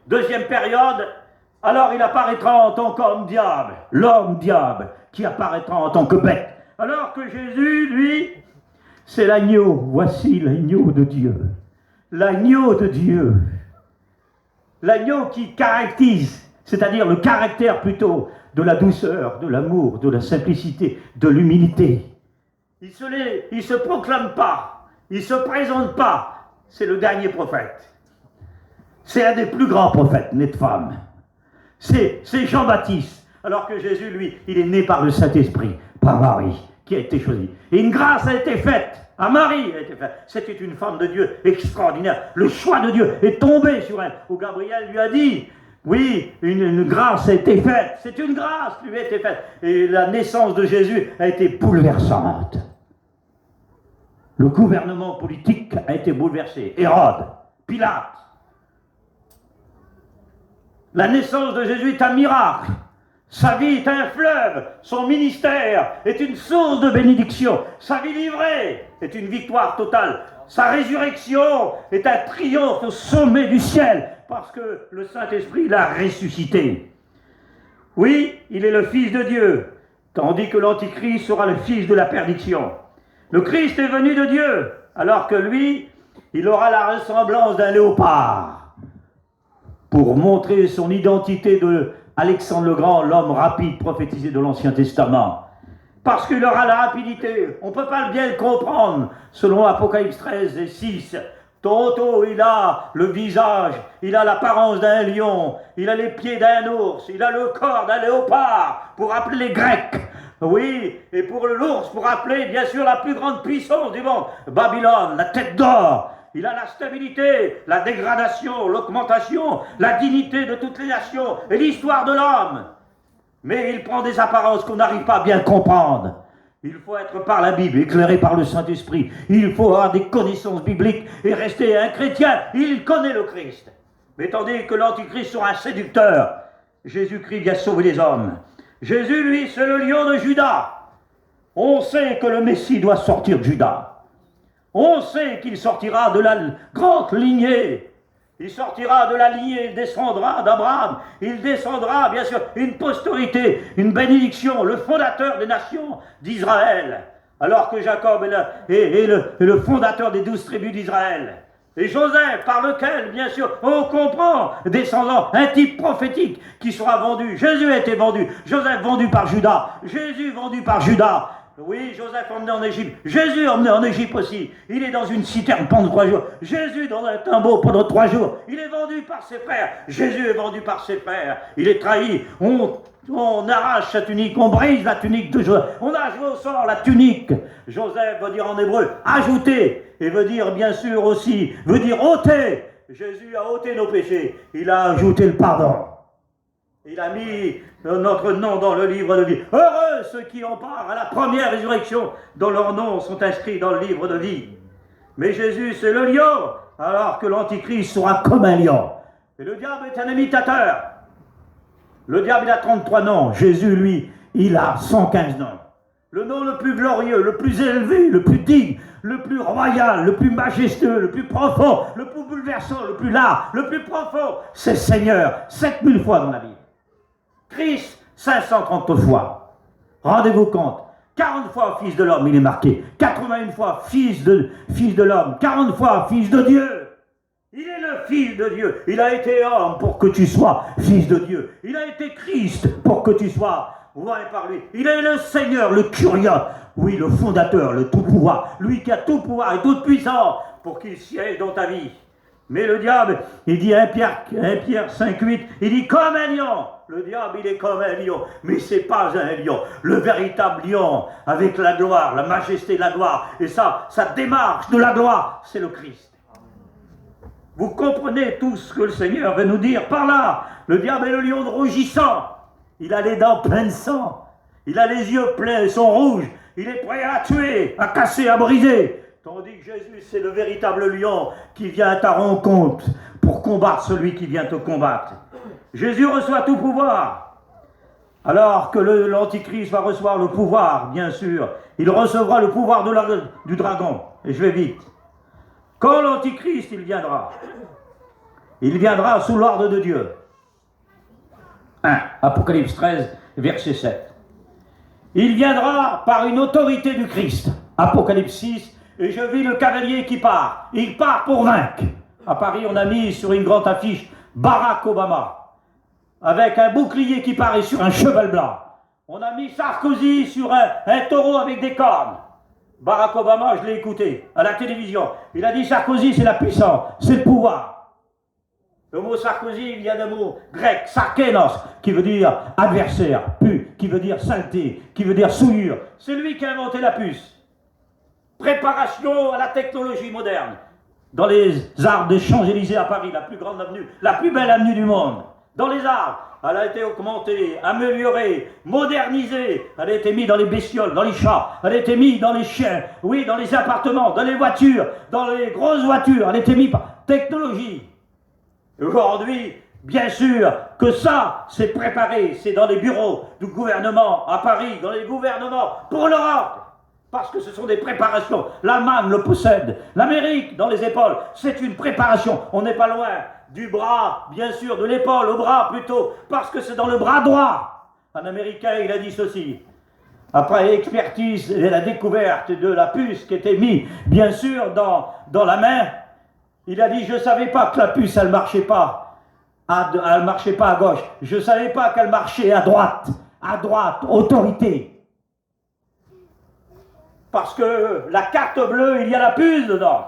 A: Deuxième période, alors il apparaîtra en tant qu'homme diable, l'homme diable, qui apparaîtra en tant que bête. Alors que Jésus, lui, c'est l'agneau, voici l'agneau de Dieu. L'agneau de Dieu. L'agneau qui caractérise, c'est-à-dire le caractère plutôt de la douceur, de l'amour, de la simplicité, de l'humilité. Il se proclame pas, il se présente pas. C'est le dernier prophète. C'est un des plus grands prophètes, né de femme. C'est Jean-Baptiste. Alors que Jésus, lui, il est né par le Saint-Esprit, par Marie, qui a été choisi. Et une grâce a été faite. À Marie a été faite. C'était une femme de Dieu extraordinaire. Le choix de Dieu est tombé sur elle. Où Gabriel lui a dit, oui, une grâce a été faite. C'est une grâce qui lui a été faite. Et la naissance de Jésus a été bouleversante. Le gouvernement politique a été bouleversé. Hérode, Pilate. La naissance de Jésus est un miracle. Sa vie est un fleuve. Son ministère est une source de bénédiction. Sa vie livrée est une victoire totale. Sa résurrection est un triomphe au sommet du ciel parce que le Saint-Esprit l'a ressuscité. Oui, il est le Fils de Dieu, tandis que l'Antichrist sera le fils de la perdition. Le Christ est venu de Dieu, alors que lui, il aura la ressemblance d'un léopard. Pour montrer son identité de Alexandre le Grand, l'homme rapide prophétisé de l'Ancien Testament. Parce qu'il aura la rapidité, on ne peut pas bien le comprendre, selon Apocalypse 13 et 6. Tantôt, il a le visage, il a l'apparence d'un lion, il a les pieds d'un ours, il a le corps d'un léopard, pour appeler les Grecs. Oui, et pour l'ours, pour appeler bien sûr la plus grande puissance du monde, Babylone, la tête d'or. Il a la stabilité, la dégradation, l'augmentation, la dignité de toutes les nations et l'histoire de l'homme. Mais il prend des apparences qu'on n'arrive pas à bien comprendre. Il faut être par la Bible, éclairé par le Saint-Esprit. Il faut avoir des connaissances bibliques et rester un chrétien. Il connaît le Christ. Mais tandis que l'Antichrist sera un séducteur, Jésus-Christ vient sauver les hommes. Jésus, lui, c'est le lion de Juda. On sait que le Messie doit sortir de Juda. On sait qu'il sortira de la grande lignée. Il sortira de la lignée, il descendra d'Abraham. Il descendra, bien sûr, une postérité, une bénédiction, le fondateur des nations d'Israël. Alors que Jacob est le fondateur des 12 tribus d'Israël. Et Joseph, par lequel, bien sûr, on comprend, descendant, un type prophétique qui sera vendu. Jésus a été vendu. Joseph vendu par Judas. Jésus vendu par Judas. Oui, Joseph emmené en Égypte. Jésus emmené en Égypte aussi. Il est dans une citerne pendant 3 jours. Jésus dans un tombeau pendant 3 jours. Il est vendu par ses frères. Jésus est vendu par ses frères. Il est trahi. On arrache sa tunique. On brise la tunique de Joseph. On a joué au sort la tunique. Joseph veut dire en hébreu ajouter. Et veut dire bien sûr aussi, veut dire ôter. Jésus a ôté nos péchés. Il a ajouté le pardon. Il a mis notre nom dans le livre de vie. Heureux ceux qui ont part à la première résurrection, dont leurs noms sont inscrits dans le livre de vie. Mais Jésus, c'est le lion, alors que l'Antichrist sera comme un lion. Et le diable est un imitateur. Le diable, il a 33 noms. Jésus, lui, il a 115 noms. Le nom le plus glorieux, le plus élevé, le plus digne, le plus royal, le plus majestueux, le plus profond, le plus bouleversant, le plus large, le plus profond, c'est Seigneur, 7000 fois dans la Bible. Christ, 530 fois. Rendez-vous compte, 40 fois Fils de l'homme, il est marqué. 81 fois Fils de l'homme. 40 fois Fils de Dieu. Il est le Fils de Dieu. Il a été homme pour que tu sois Fils de Dieu. Il a été Christ pour que tu sois voyé par lui. Il est le Seigneur, le curieux. Oui, le fondateur, le tout pouvoir. Lui qui a tout pouvoir et toute puissance pour qu'il siège dans ta vie. Mais le diable, il dit 1 Pierre 5,8, il dit comme un lion. Le diable, il est comme un lion, mais c'est pas un lion. Le véritable lion, avec la gloire, la majesté de la gloire, et ça, sa démarche de la gloire, c'est le Christ. Vous comprenez tout ce que le Seigneur veut nous dire par là. Le diable est le lion rougissant. Il a les dents pleines de sang. Il a les yeux pleins, ils sont rouges. Il est prêt à tuer, à casser, à briser. Tandis que Jésus, c'est le véritable lion qui vient à ta rencontre pour pour combattre celui qui vient te combattre. Jésus reçoit tout pouvoir. Alors que l'Antichrist va recevoir le pouvoir, bien sûr, il recevra le pouvoir du dragon. Et je vais vite. Quand l'Antichrist, il viendra sous l'ordre de Dieu. 1. Apocalypse 13, verset 7. Il viendra par une autorité du Christ. Apocalypse 6, et je vis le cavalier qui part. Il part pour vaincre. À Paris, on a mis sur une grande affiche Barack Obama, avec un bouclier qui paraît sur un cheval blanc. On a mis Sarkozy sur un taureau avec des cornes. Barack Obama, je l'ai écouté à la télévision. Il a dit Sarkozy, c'est la puissance, c'est le pouvoir. Le mot Sarkozy vient d'un mot grec, sarkénos, qui veut dire adversaire, qui veut dire saleté, qui veut dire souillure. C'est lui qui a inventé la puce. Préparation à la technologie moderne. Dans les arbres des Champs-Élysées à Paris, la plus grande avenue, la plus belle avenue du monde. Dans les arbres, elle a été augmentée, améliorée, modernisée. Elle a été mise dans les bestioles, dans les chats. Elle a été mise dans les chiens, oui, dans les appartements, dans les voitures, dans les grosses voitures. Elle a été mise par technologie. Aujourd'hui, bien sûr que ça, c'est préparé. C'est dans les bureaux du gouvernement à Paris, dans les gouvernements pour l'Europe. Parce que ce sont des préparations. L'Allemagne le possède. L'Amérique, dans les épaules, c'est une préparation. On n'est pas loin du bras, bien sûr, de l'épaule au bras plutôt, parce que c'est dans le bras droit. Un Américain, il a dit ceci. Après expertise et la découverte de la puce qui était mise, bien sûr, dans la main, il a dit, je ne savais pas que la puce, elle ne marchait pas. Elle marchait pas à gauche. Je ne savais pas qu'elle marchait à droite. À droite, autorité. Parce que la carte bleue, il y a la puce dedans,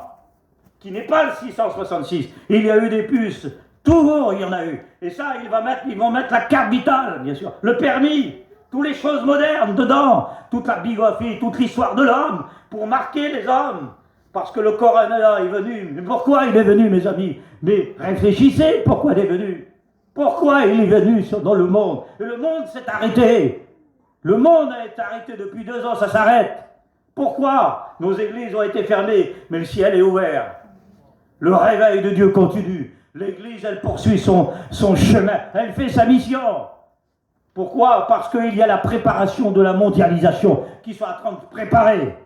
A: qui n'est pas le 666. Il y a eu des puces, toujours il y en a eu. Et ça, ils vont mettre la carte vitale, bien sûr, le permis, toutes les choses modernes dedans, toute la biographie, toute l'histoire de l'homme, pour marquer les hommes. Parce que le coroner est venu. Mais pourquoi il est venu, mes amis? Mais réfléchissez, pourquoi il est venu? Pourquoi il est venu dans le monde? Et le monde s'est arrêté. Le monde a été arrêté depuis 2 ans, ça s'arrête. Pourquoi? Nos églises ont été fermées, mais le ciel est ouvert. Le réveil de Dieu continue. L'église, elle poursuit son chemin. Elle fait sa mission. Pourquoi? Parce qu'il y a la préparation de la mondialisation qui sont en train de préparer.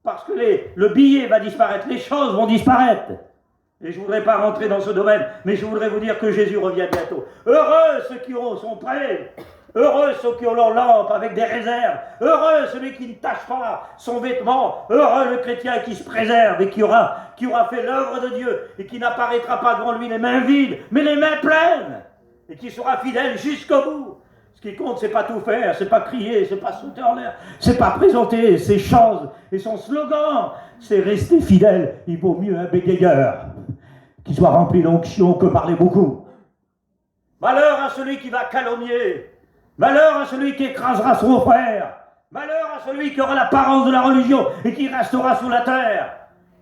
A: Parce que le billet va disparaître, les choses vont disparaître. Et je ne voudrais pas rentrer dans ce domaine, mais je voudrais vous dire que Jésus revient bientôt. Heureux ceux qui sont prêts. Heureux ceux qui ont leur lampe avec des réserves. Heureux celui qui ne tâche pas son vêtement. Heureux le chrétien qui se préserve et qui aura fait l'œuvre de Dieu et qui n'apparaîtra pas devant lui les mains vides, mais les mains pleines. Et qui sera fidèle jusqu'au bout. Ce qui compte, c'est pas tout faire, c'est pas crier, c'est pas sauter en l'air, c'est pas présenter ses choses et son slogan. C'est rester fidèle. Il vaut mieux un bégayeur qui soit rempli d'onction que parler beaucoup. Malheur à celui qui va calomnier. Malheur à celui qui écrasera son frère. Malheur à celui qui aura l'apparence de la religion et qui restera sous la terre.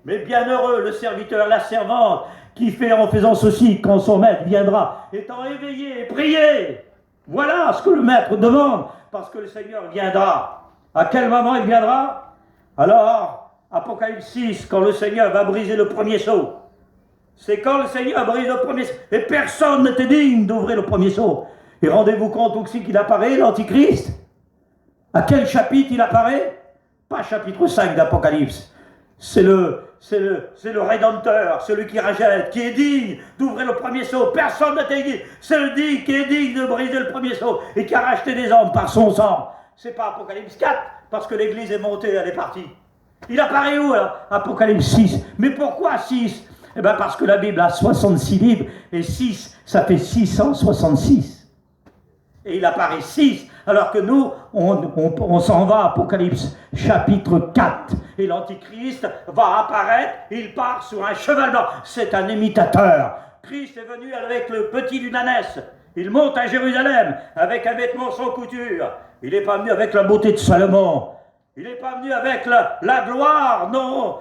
A: Mais bienheureux le serviteur, la servante, qui fait en faisant ceci quand son maître viendra, étant éveillé et prié. Voilà ce que le maître demande, parce que le Seigneur viendra. À quel moment il viendra? Alors, Apocalypse 6, quand le Seigneur va briser le premier sceau. C'est quand le Seigneur brise le premier sceau. Et personne n'était digne d'ouvrir le premier sceau. Et rendez-vous compte aussi qu'il apparaît, l'Antichrist. À quel chapitre il apparaît? Pas chapitre 5 d'Apocalypse. C'est le Rédempteur, celui qui rachète, qui est digne d'ouvrir le premier sceau. Personne n'était digne. C'est le digne qui est digne de briser le premier sceau et qui a racheté des hommes par son sang. C'est pas Apocalypse 4, parce que l'église est montée, elle est partie. Il apparaît où alors? Apocalypse 6. Mais pourquoi 6? Eh bien parce que la Bible a 66 livres et 6, ça fait 666. Et il apparaît 6, alors que nous, on s'en va à Apocalypse chapitre 4. Et l'Antichrist va apparaître, il part sur un cheval blanc. C'est un imitateur. Christ est venu avec le petit d'une ânesse. Il monte à Jérusalem avec un vêtement sans couture. Il n'est pas venu avec la beauté de Salomon. Il n'est pas venu avec la gloire, non,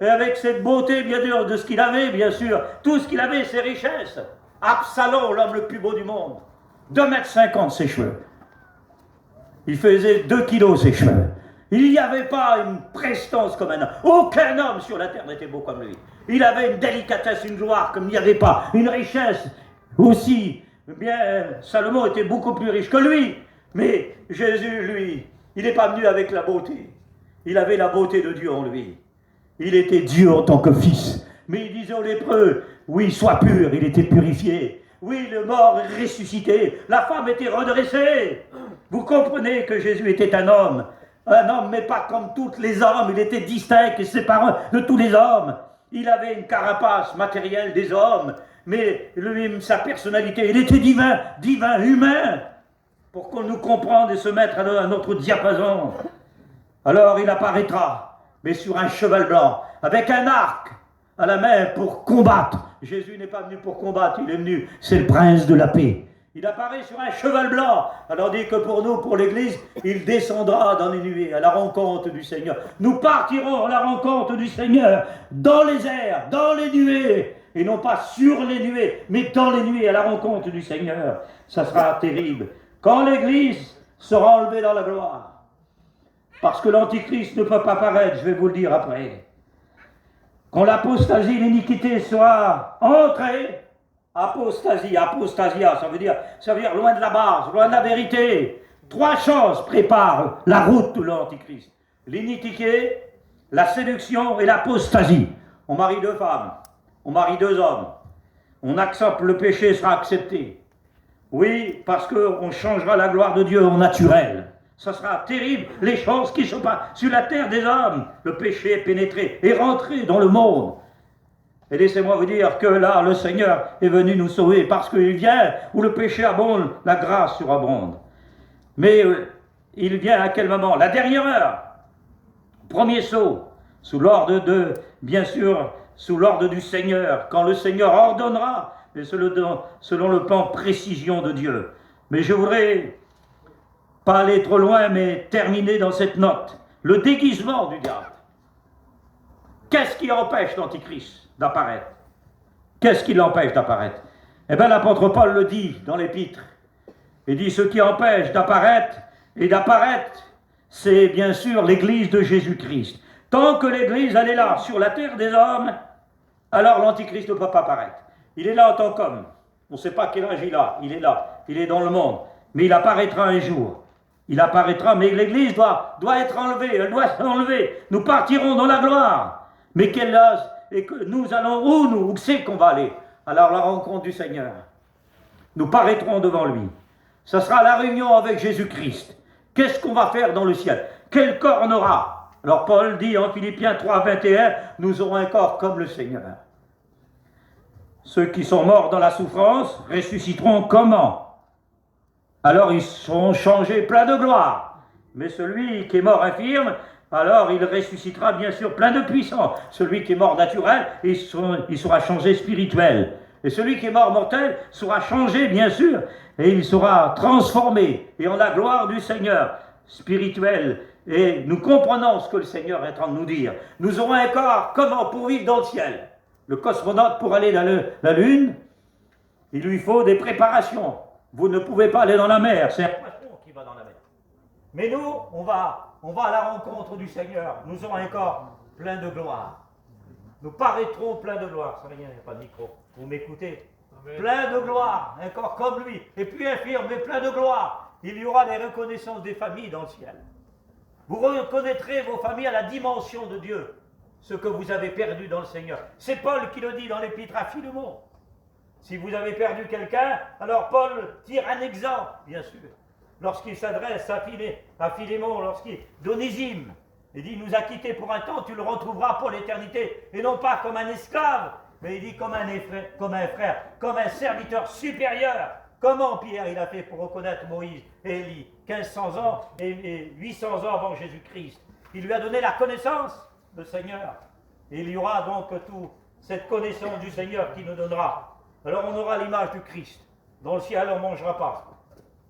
A: avec cette beauté, bien sûr, de ce qu'il avait, bien sûr. Tout ce qu'il avait, ses richesses. Absalom, l'homme le plus beau du monde. 2,50 m ses cheveux. Il faisait 2 kilos ses cheveux. Il n'y avait pas une prestance comme un homme. Aucun homme sur la terre n'était beau comme lui. Il avait une délicatesse, une gloire comme il n'y avait pas, une richesse aussi. Bien, Salomon était beaucoup plus riche que lui, mais Jésus, lui, il n'est pas venu avec la beauté. Il avait la beauté de Dieu en lui. Il était Dieu en tant que fils. Mais il disait aux lépreux, oui, sois pur, il était purifié. Oui, le mort est ressuscité, la femme était redressée. Vous comprenez que Jésus était un homme, mais pas comme tous les hommes, il était distinct et séparé de tous les hommes. Il avait une carapace matérielle des hommes, mais lui, sa personnalité, il était divin, humain, pour qu'on nous comprenne et se mettre à notre diapason. Alors il apparaîtra, mais sur un cheval blanc, avec un arc à la main pour combattre. Jésus n'est pas venu pour combattre, il est venu, c'est le prince de la paix. Il apparaît sur un cheval blanc, alors dit que pour nous, pour l'Église, il descendra dans les nuées, à la rencontre du Seigneur. Nous partirons à la rencontre du Seigneur, dans les airs, dans les nuées, et non pas sur les nuées, mais dans les nuées, à la rencontre du Seigneur. Ça sera terrible. Quand l'Église sera enlevée dans la gloire, parce que l'Antichrist ne peut pas paraître, je vais vous le dire après. Quand l'apostasie, l'iniquité sera entrée, apostasia, ça veut dire loin de la base, loin de la vérité. 3 choses préparent la route de l'Antichrist. L'iniquité, la séduction et l'apostasie. On marie 2 femmes, on marie 2 hommes. On accepte, le péché sera accepté. Oui, parce qu'on changera la gloire de Dieu en naturel. Ça sera terrible, les choses qui se passent sur la terre des hommes. Le péché est pénétré, est rentré dans le monde. Et laissez-moi vous dire que là, le Seigneur est venu nous sauver, parce qu'il vient où le péché abonde, la grâce surabonde. Mais il vient à quel moment? La dernière heure. Premier saut, sous l'ordre bien sûr, sous l'ordre du Seigneur, quand le Seigneur ordonnera, et selon le plan précision de Dieu. Mais je voudrais pas aller trop loin, mais terminer dans cette note. Le déguisement du diable. Qu'est-ce qui empêche l'Antichrist d'apparaître? Qu'est-ce qui l'empêche d'apparaître? Eh bien, l'apôtre Paul le dit dans l'Épître. Il dit, ce qui empêche d'apparaître, c'est bien sûr l'Église de Jésus-Christ. Tant que l'Église, elle est là, sur la terre des hommes, alors l'Antichrist ne peut pas apparaître. Il est là en tant qu'homme. On ne sait pas quel âge il a. Il est là. Il est dans le monde. Mais il apparaîtra un jour. Il apparaîtra, mais l'Église doit être enlevée. Elle doit être enlevée. Nous partirons dans la gloire. Mais quel âge? Et que nous allons où c'est qu'on va aller? Alors la rencontre du Seigneur. Nous paraîtrons devant lui. Ce sera la réunion avec Jésus-Christ. Qu'est-ce qu'on va faire dans le ciel? Quel corps on aura? Alors Paul dit en Philippiens 3, 21, nous aurons un corps comme le Seigneur. Ceux qui sont morts dans la souffrance ressusciteront comment? Alors ils seront changés plein de gloire. Mais celui qui est mort infirme, alors il ressuscitera bien sûr plein de puissance. Celui qui est mort naturel, il sera changé spirituel. Et celui qui est mort mortel sera changé bien sûr, et il sera transformé, et en la gloire du Seigneur, spirituel. Et nous comprenons ce que le Seigneur est en train de nous dire. Nous aurons un corps, comment? Pour vivre dans le ciel. Le cosmonaute, pour aller dans la Lune, il lui faut des préparations. Vous ne pouvez pas aller dans la mer, c'est un poisson qui va dans la mer. Mais nous, on va à la rencontre du Seigneur. Nous aurons un corps plein de gloire. Nous paraîtrons plein de gloire. Ça rien, il n'y a pas de micro. Vous m'écoutez? Amen. Plein de gloire, un corps comme lui. Et puis infirme, mais plein de gloire. Il y aura les reconnaissances des familles dans le ciel. Vous reconnaîtrez vos familles à la dimension de Dieu. Ce que vous avez perdu dans le Seigneur. C'est Paul qui le dit dans l'Épître à Philémon. Si vous avez perdu quelqu'un, alors Paul tire un exemple, bien sûr. Lorsqu'il s'adresse à Philémon, d'Onésime, il dit, il nous a quittés pour un temps, tu le retrouveras pour l'éternité. Et non pas comme un esclave, mais il dit comme un frère, comme un serviteur supérieur. Comment Pierre il a fait pour reconnaître Moïse et Élie? 1500 ans et 800 ans avant Jésus-Christ. Il lui a donné la connaissance, le Seigneur. Et il y aura donc toute cette connaissance du Seigneur qui nous donnera. Alors on aura l'image du Christ. Dans le ciel, on ne mangera pas.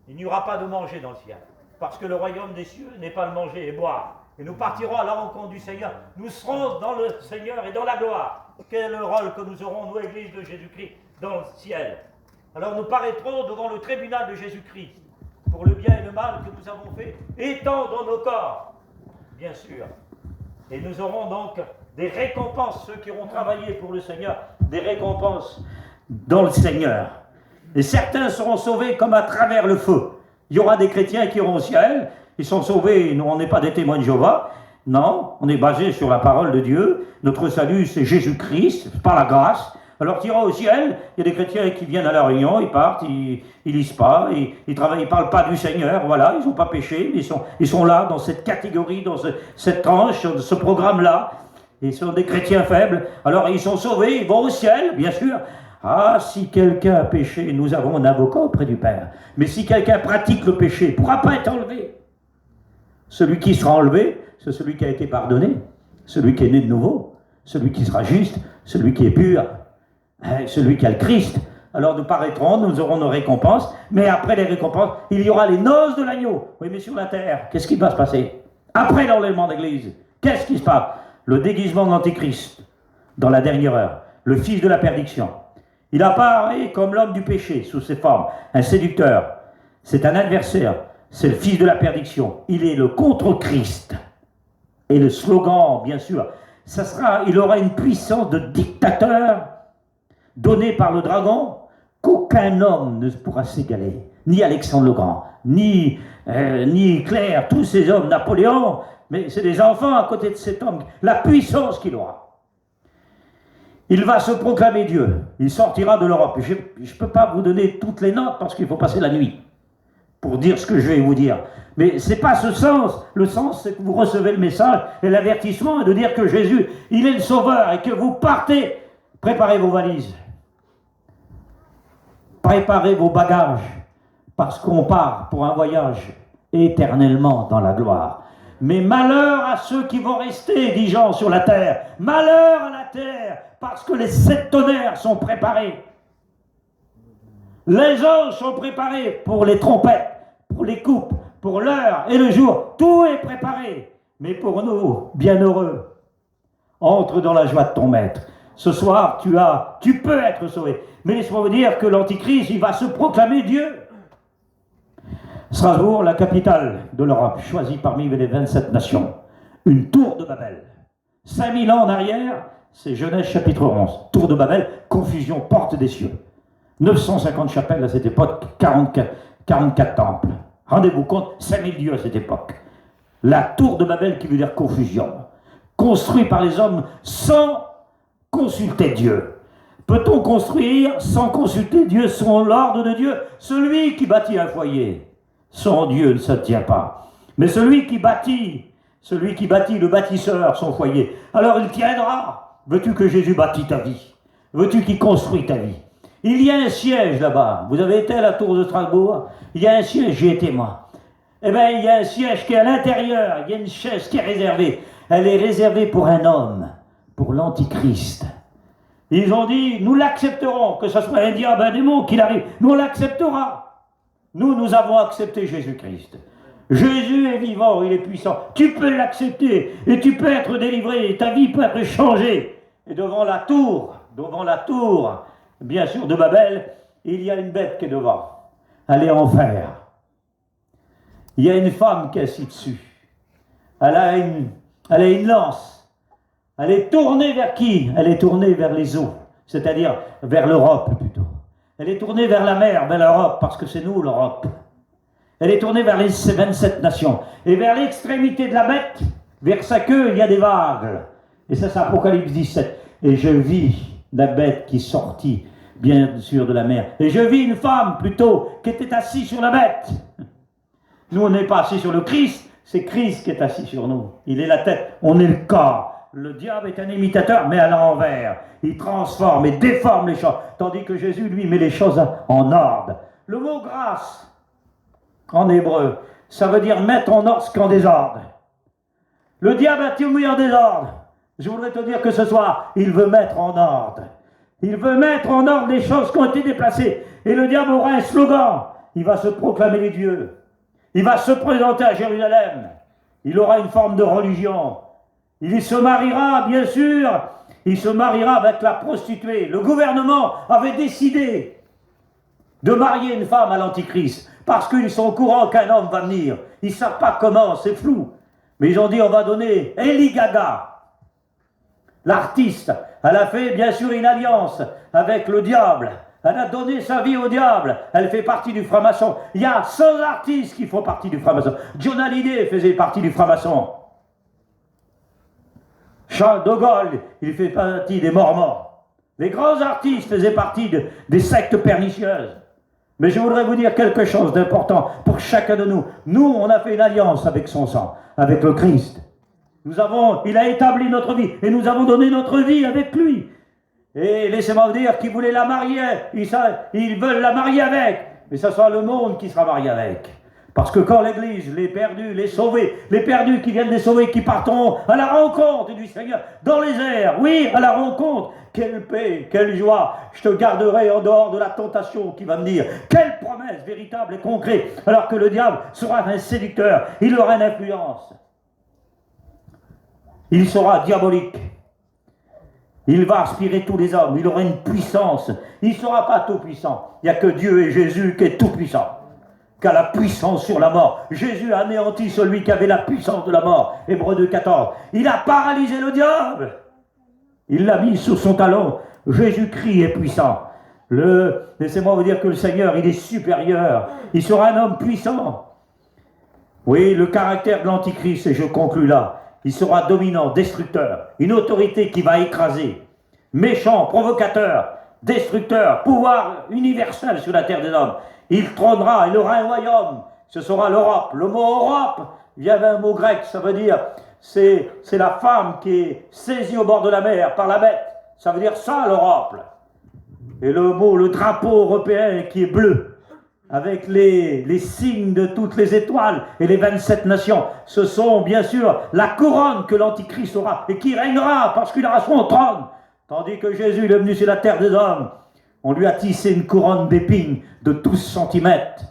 A: Il n'y aura pas de manger dans le ciel. Parce que le royaume des cieux n'est pas le manger et boire. Et nous partirons à la rencontre du Seigneur. Nous serons dans le Seigneur et dans la gloire. Quel est le rôle que nous aurons, nous, Église de Jésus-Christ, dans le ciel? Alors nous paraîtrons devant le tribunal de Jésus-Christ pour le bien et le mal que nous avons fait, étant dans nos corps, bien sûr. Et nous aurons donc des récompenses, ceux qui auront travaillé pour le Seigneur, des récompenses dans le Seigneur. Et certains seront sauvés comme à travers le feu. Il y aura des chrétiens qui iront au ciel, ils sont sauvés, nous on n'est pas des témoins de Jéhovah, non, on est basé sur la parole de Dieu, notre salut c'est Jésus-Christ, par la grâce. Alors tu iras au ciel, il y a des chrétiens qui viennent à la réunion, ils partent, ils lisent pas, ils travaillent, ils parlent pas du Seigneur, voilà, ils n'ont pas péché, mais ils sont là dans cette catégorie, dans cette tranche, dans ce programme-là. Ils sont des chrétiens faibles, alors ils sont sauvés, ils vont au ciel, bien sûr. Ah, si quelqu'un a péché, nous avons un avocat auprès du Père. Mais si quelqu'un pratique le péché, il ne pourra pas être enlevé. Celui qui sera enlevé, c'est celui qui a été pardonné, celui qui est né de nouveau, celui qui sera juste, celui qui est pur, celui qui a le Christ. Alors nous paraîtrons, nous aurons nos récompenses, mais après les récompenses, il y aura les noces de l'agneau. Oui, mais sur la terre, qu'est-ce qui va se passer? Après l'enlèvement de l'Église, qu'est-ce qui se passe? Le déguisement de l'Antéchrist, dans la dernière heure, le fils de la perdition. Il apparaît comme l'homme du péché, sous ses formes, un séducteur. C'est un adversaire, c'est le fils de la perdition. Il est le contre-Christ. Et le slogan, bien sûr, il aura une puissance de dictateur donnée par le dragon qu'aucun homme ne pourra s'égaler. Ni Alexandre le Grand, ni Hitler, tous ces hommes, Napoléon, mais c'est des enfants à côté de cet homme, la puissance qu'il aura. Il va se proclamer Dieu, il sortira de l'Europe. Je ne peux pas vous donner toutes les notes parce qu'il faut passer la nuit pour dire ce que je vais vous dire. Mais ce n'est pas ce sens. Le sens, c'est que vous recevez le message et l'avertissement est de dire que Jésus, il est le sauveur et que vous partez. Préparez vos valises. Préparez vos bagages parce qu'on part pour un voyage éternellement dans la gloire. Mais malheur à ceux qui vont rester, dit Jean, sur la terre. Malheur à la terre, parce que les 7 tonnerres sont préparés. Les anges sont préparés pour les trompettes, pour les coupes, pour l'heure et le jour. Tout est préparé. Mais pour nous, bienheureux, entre dans la joie de ton maître. Ce soir, tu peux être sauvé. Mais laisse-moi vous dire que l'Antichrist, il va se proclamer Dieu. Strasbourg, la capitale de l'Europe, choisie parmi les 27 nations. Une tour de Babel. 5000 ans en arrière, c'est Genèse chapitre 11. Tour de Babel, confusion, porte des cieux. 950 chapelles à cette époque, 44 temples. Rendez-vous compte, 5000 dieux à cette époque. La tour de Babel qui veut dire confusion. Construit par les hommes sans consulter Dieu. Peut-on construire sans consulter Dieu, selon l'ordre de Dieu? Celui qui bâtit un foyer, sans Dieu ne se tient pas. Mais celui qui bâtit, le bâtisseur, son foyer, alors il tiendra. Veux-tu que Jésus bâtit ta vie? Veux-tu qu'il construise ta vie? Il y a un siège là-bas. Vous avez été à la tour de Strasbourg? Il y a un siège, j'y étais moi. Eh bien, il y a un siège qui est à l'intérieur. Il y a une chaise qui est réservée. Elle est réservée pour un homme, pour l'Antichrist. Ils ont dit, nous l'accepterons, que ce soit un diable, un démon, qu'il arrive. Nous, on l'acceptera. Nous avons accepté Jésus-Christ. Jésus est vivant, il est puissant. Tu peux l'accepter et tu peux être délivré et ta vie peut être changée. Et devant la tour, bien sûr, de Babel, il y a une bête qui est devant. Elle est en fer. Il y a une femme qui est assise dessus. Elle a une lance. Elle est tournée vers qui? Elle est tournée vers les eaux, c'est-à-dire vers l'Europe plutôt. Elle est tournée vers la mer, vers l'Europe, parce que c'est nous l'Europe. Elle est tournée vers les 27 nations. Et vers l'extrémité de la bête, vers sa queue, il y a des vagues. Et ça, c'est Apocalypse 17. Et je vis la bête qui sortit, bien sûr, de la mer. Et je vis une femme, plutôt, qui était assise sur la bête. Nous, on n'est pas assis sur le Christ, c'est Christ qui est assis sur nous. Il est la tête, on est le corps. Le diable est un imitateur, mais à l'envers. Il transforme et déforme les choses. Tandis que Jésus, lui, met les choses en ordre. Le mot grâce, en hébreu, ça veut dire mettre en ordre ce qu'en désordre. Le diable a tout mis en désordre. Je voudrais te dire que ce soir, il veut mettre en ordre. Il veut mettre en ordre les choses qui ont été déplacées. Et le diable aura un slogan. Il va se proclamer les dieux. Il va se présenter à Jérusalem. Il aura une forme de religion. Il se mariera, bien sûr, il se mariera avec la prostituée. Le gouvernement avait décidé de marier une femme à l'Antichrist, parce qu'ils sont au courant qu'un homme va venir. Ils ne savent pas comment, c'est flou. Mais ils ont dit, on va donner Eli Gaga. l'artiste, elle a fait bien sûr une alliance avec le diable. Elle a donné sa vie au diable. Elle fait partie du franc-maçon. Il y a 100 artistes qui font partie du franc-maçon. John Hallyday faisait partie du franc-maçon. Charles de Gaulle, il fait partie des Mormons. Les grands artistes faisaient partie des sectes pernicieuses. Mais je voudrais vous dire quelque chose d'important pour chacun de nous. Nous, on a fait une alliance avec son sang, avec le Christ. Il a établi notre vie et nous avons donné notre vie avec lui. Et laissez-moi vous dire qu'ils voulaient la marier, ils veulent la marier avec, mais ça sera le monde qui sera marié avec. Parce que quand l'Église, les perdus, les sauvés, les perdus qui viennent des sauvés, qui partiront à la rencontre du Seigneur dans les airs, oui, à la rencontre, quelle paix, quelle joie, je te garderai en dehors de la tentation qui va me dire, quelle promesse véritable et concrète, alors que le diable sera un séducteur, il aura une influence, il sera diabolique. Il va aspirer tous les hommes, il aura une puissance. Il ne sera pas tout puissant. Il n'y a que Dieu et Jésus qui est tout puissant, qui a la puissance sur la mort. Jésus a anéanti celui qui avait la puissance de la mort. Hébreux 2,14. Il a paralysé le diable. Il l'a mis sous son talon. Jésus-Christ est puissant. Laissez-moi vous dire que le Seigneur, il est supérieur. Il sera un homme puissant. Oui, le caractère de l'Antichrist, et je conclus là. Il sera dominant, destructeur, une autorité qui va écraser, méchant, provocateur, destructeur, pouvoir universel sur la terre des hommes. Il trônera, il aura un royaume, ce sera l'Europe. Le mot Europe vient d'un mot grec, ça veut dire, c'est la femme qui est saisie au bord de la mer par la bête, ça veut dire ça l'Europe. Et le drapeau européen qui est bleu, avec les signes de toutes les étoiles et les 27 nations. Ce sont bien sûr la couronne que l'Antichrist aura et qui régnera parce qu'il aura son trône. Tandis que Jésus il est venu sur la terre des hommes, on lui a tissé une couronne d'épines de 12 centimètres.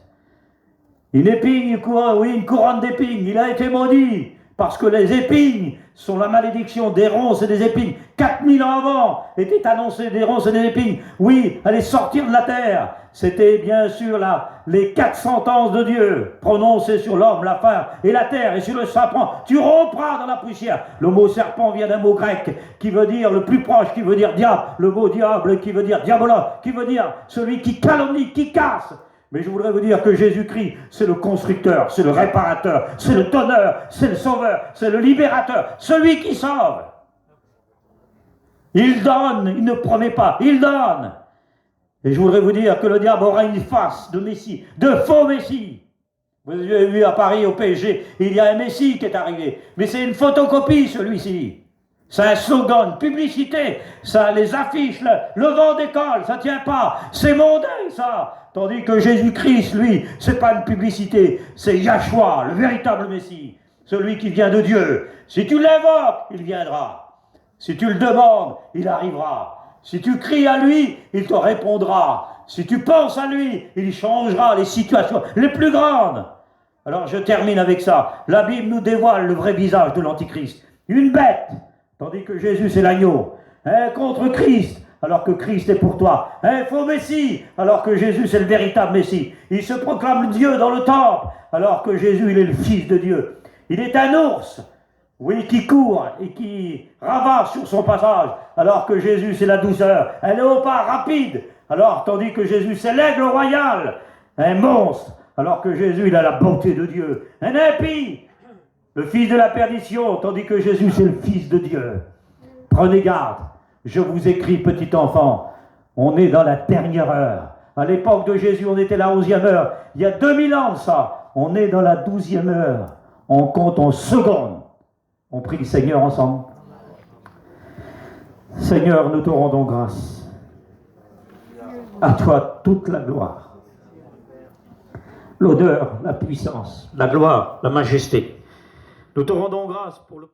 A: Une couronne d'épines. Il a été maudit parce que les épines sont la malédiction des ronces et des épines. 4000 ans avant étaient annoncées des ronces et des épines. Oui, allaient sortir de la terre. C'était bien sûr les 4 sentences de Dieu prononcées sur l'homme, la femme et la terre et sur le serpent. Tu rompras dans la poussière. Le mot serpent vient d'un mot grec qui veut dire le plus proche, qui veut dire diable. Le mot diable qui veut dire diabolos, qui veut dire celui qui calomnie, qui casse. Mais je voudrais vous dire que Jésus-Christ, c'est le constructeur, c'est le réparateur, c'est le donneur, c'est le sauveur, c'est le libérateur, celui qui sauve. Il donne, il ne promet pas, il donne. Et je voudrais vous dire que le diable aura une face de Messie, de faux Messie. Vous avez vu à Paris, au PSG, il y a un Messie qui est arrivé. Mais c'est une photocopie, celui-ci. C'est un slogan, une publicité. Ça, les affiches, le vent d'école, ça ne tient pas. C'est mondain, ça. Tandis que Jésus-Christ, lui, c'est pas une publicité. C'est Yahshua, le véritable Messie. Celui qui vient de Dieu. Si tu l'invoques, il viendra. Si tu le demandes, il arrivera. Si tu cries à lui, il te répondra. Si tu penses à lui, il changera les situations les plus grandes. Alors je termine avec ça. La Bible nous dévoile le vrai visage de l'Antichrist. Une bête, tandis que Jésus c'est l'agneau. Contre Christ, alors que Christ est pour toi. Un faux Messie, alors que Jésus c'est le véritable Messie. Il se proclame Dieu dans le temple, alors que Jésus il est le Fils de Dieu. Il est un ours. Oui, qui court et qui ravage sur son passage, alors que Jésus c'est la douceur, un léopard rapide, alors tandis que Jésus c'est l'aigle royal, un monstre, alors que Jésus il a la bonté de Dieu, un impie, le fils de la perdition, tandis que Jésus c'est le Fils de Dieu. Prenez garde, je vous écris petit enfant, on est dans la dernière heure. À l'époque de Jésus on était la 11e heure, il y a 2000 ans de ça, on est dans la 12e heure, on compte en secondes. On prie le Seigneur ensemble. Seigneur, nous te rendons grâce. À toi toute la gloire, l'honneur, la puissance, la gloire, la majesté. Nous te rendons grâce pour le